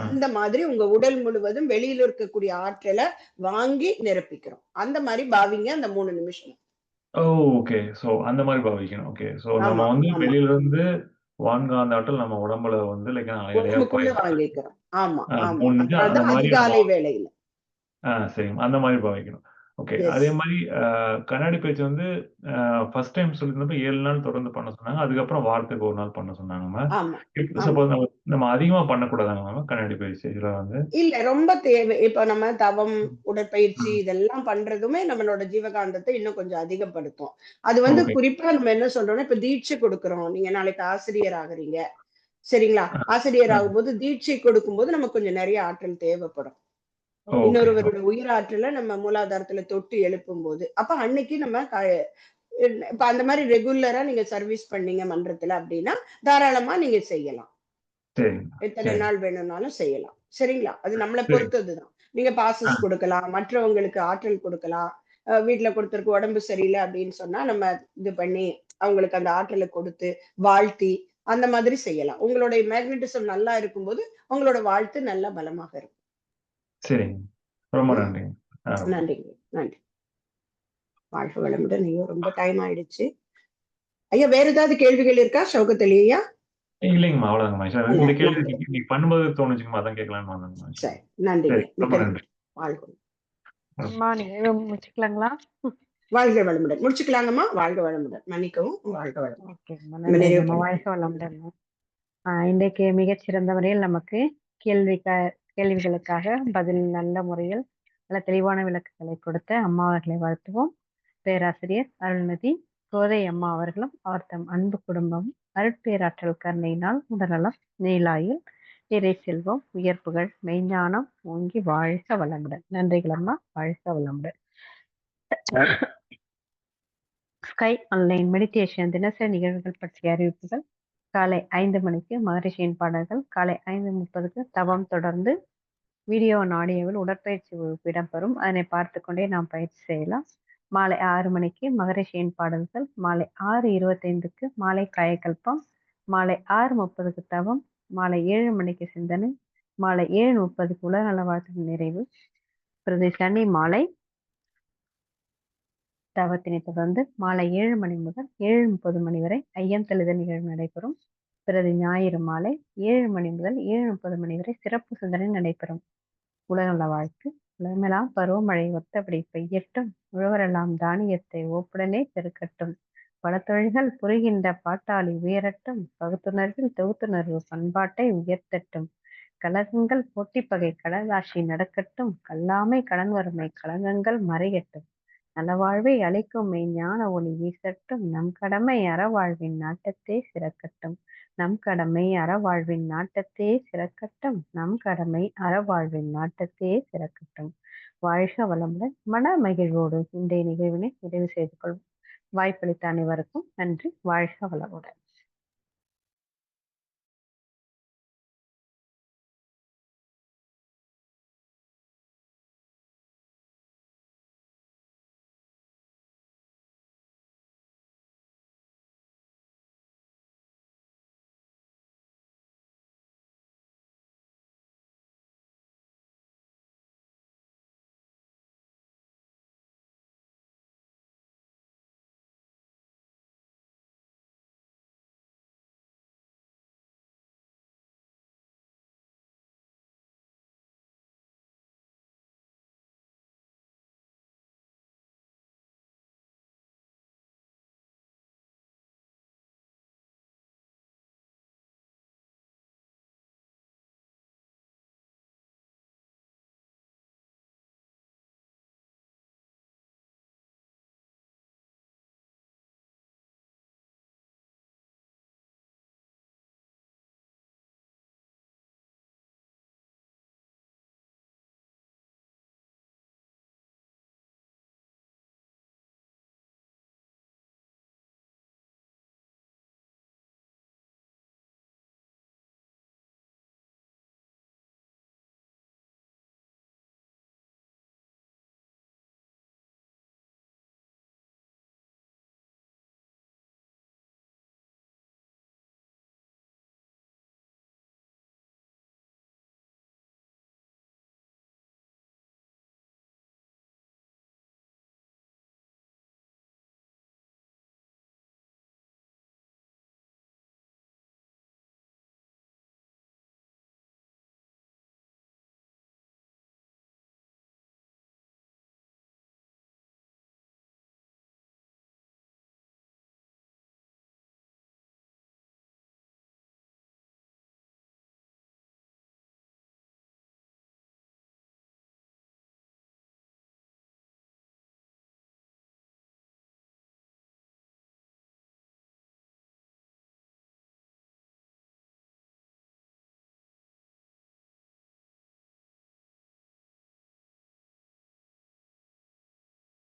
அந்த மாதிரி உங்க உடல் முழுவதும் வெளியில இருக்கக்கூடிய ஆற்றலை வாங்கி நிரப்பிக்கிறோம். அந்த மாதிரி பாவிங்க அந்த 3 நிமிஷம். ஓகே. சோ அந்த மாதிரி பாவிக்கணும். ஓகே. சோ நம்ம வந்து வெளியில இருந்து வான்காந்த ஆற்றல் நம்ம உடம்புல வந்து லைக் வாங்கிக்கிறோம். ஆமா, அதிகாலை வேளையில. சரிங்க, அந்த மாதிரி பாவிக்கணும். ஓகே. அதே மாதிரி கண்ணாடி பயிற்சி வந்து ஃபர்ஸ்ட் டைம் சொல்லியிருந்தப்ப 7 நாள் தொடர்ந்து பண்ண சொன்னாங்க. அதுக்கப்புறம் வாரத்துக்கு 1 நாள் பண்ண சொன்னாங்க. சப்போஸ் நம்ம அதிகமா பண்ணக்கூடாதாங்க கண்ணாடி பயிற்சி? இதுல வந்து இல்ல, ரொம்ப தேவை. இப்ப நம்ம தவம், உடற்பயிற்சி இதெல்லாம் பண்றதுமே நம்மளோட ஜீவகாந்தத்தை இன்னும் கொஞ்சம் அதிகப்படுத்தும். அது வந்து குறிப்பா நம்ம என்ன சொல்றோம்னா, இப்ப தீட்சை கொடுக்கிறோம். நீங்க நாளைக்கு ஆசிரியர் ஆகுறீங்க சரிங்களா? ஆசிரியர் ஆகும்போது தீட்சை கொடுக்கும் போது நமக்கு கொஞ்சம் நிறைய ஆற்றல் தேவைப்படும். இன்னொருவரோட உயிராற்றல நம்ம மூலாதாரத்துல தொட்டு எழுப்பும் போது, அப்ப அன்னைக்கு நம்ம இப்ப அந்த மாதிரி ரெகுலரா நீங்க சர்வீஸ் பண்ணீங்க மன்றத்துல அப்படின்னா தாராளமா நீங்க செய்யலாம். எத்தனை நாள் வேணும்னாலும் செய்யலாம். சரிங்களா? அது நம்மளை பொறுத்ததுதான். நீங்க பாசஸ் கொடுக்கலாம், மற்றவங்களுக்கு ஆற்றல் கொடுக்கலாம். வீட்டுல கொடுத்திருக்கு உடம்பு சரியில்லை அப்படின்னு சொன்னா நம்ம இது பண்ணி அவங்களுக்கு அந்த ஆற்றலை கொடுத்து வாழ்த்தி அந்த மாதிரி செய்யலாம். உங்களுடைய மேக்னட்டிசம் நல்லா இருக்கும்போது உங்களோட வாழ்த்து நல்லா பலமாக இருக்கும். சரிங்க, ரொம்ப நன்றி. நன்றிங்க, நன்றி. வாழ்க வளமுடன். ஐயோ, ரொம்ப டைம் ஆயிடுச்சு. ஐயா, வேற ஏதாவது கேள்விகள் இருக்கா சௌகத்தலி ஐயா? இல்லைங்கம்மா, அவ்வளவுதாங்கம்மா. இந்த கேள்வி நீங்க பண்ணும்போது தோணுச்சுங்கம்மா, அதான் கேட்கலாம்னு வந்தேங்கம்மா. சரி, நன்றி. ரொம்ப நன்றி. வாழ்க முடிச்சுக்கலாங்களா? வாழ்க வளமுடன். முடிச்சுக்கலாங்கம்மா. வாழ்க வளமுடன். மன்னிக்கவும். வாழ்க வளமுடன். வாழ்க வளமுடன். இன்றைக்கு மிகச்சிறந்த முறையில் நமக்கு கேள்விகளுக்காக பதில் நல்ல முறையில் நல்ல தெளிவான விளக்கங்களை கொடுத்த அம்மா அவர்களை வாழ்த்துவோம். பேராசிரியர் அருள்நிதி கோதை அம்மா அவர்களும் அவர் தம் அன்பு குடும்பம் அருட்பேராற்றல் கருணையினால் உடல்நலம் நீலாயில் இறை செல்வம் உயர்ப்புகள் மெய்ஞானம் ஓங்கி வாழ்க வளமுடன். நன்றிகள் அம்மா. வாழ்க வளமுடன். ஸ்கை ஆன்லைன் மெடிடேஷன் தினசரி நிகழ்வுகள் பற்றிய அறிவிப்புகள். காலை 5 மணிக்கு மகரிஷியின் பாடல்கள், காலை 5:30க்கு தவம் தொடர்ந்து வீடியோ ஆடியோவில் உடற்பயிற்சி வகுப்பு இடம்பெறும். அதனை பார்த்து கொண்டே நாம் பயிற்சி செய்யலாம். மாலை 6 மணிக்கு மகரிஷியின் பாடல்கள், மாலை 6:25க்கு மாலை காயக்கல்பம், மாலை 6:30க்கு தவம், மாலை 7 மணிக்கு சிந்தனை, மாலை 7:30 உலக நல வாழ்த்து நிறைவு. பிரதி சனி மாலை தவத்தினை தொடர்ந்து மாலை 7 மணி முதல் 7:30 மணி வரை ஐயம் தெளிதல் நிகழ்வு நடைபெறும். பிறகு ஞாயிறு மாலை 7 மணி முதல் 7:30 மணி வரை சிறப்பு சிந்தனை நடைபெறும். உலக நல வாழ்த்து. உலகமெல்லாம் பருவமழை ஒத்தபடி பெய்யட்டும், உழவரெல்லாம் தானியத்தை ஓப்புடனே பெருக்கட்டும், பல தொழில்கள் புரிகின்ற பாட்டாளி உயரட்டும், பகுத்துணர்வில் தொகுத்துணர்வு பண்பாட்டை உயர்த்தட்டும், கலகங்கள் போட்டிப்பகை கடலாட்சி நடக்கட்டும், கல்லாமை கடன் வறுமை கலகங்கள் மறையட்டும், நலவாழ்வை அளிக்கும் மெய்ஞான ஒளி வீசட்டும், நம் கடமை அறவாழ்வின் நாட்டத்தே சிறக்கட்டும், நம் கடமை அறவாழ்வின் நாட்டத்தே சிறக்கட்டும், நம் கடமை அறவாழ்வின் நாட்டத்தே சிறக்கட்டும். வாழ்க வளமுடன். மன மகிழ்வோடு இன்றைய நிகழ்வினை நிறைவு செய்து கொள்வோம். வாய்ப்பளித்த அனைவருக்கும் நன்றி. வாழ்க வளமுடன்.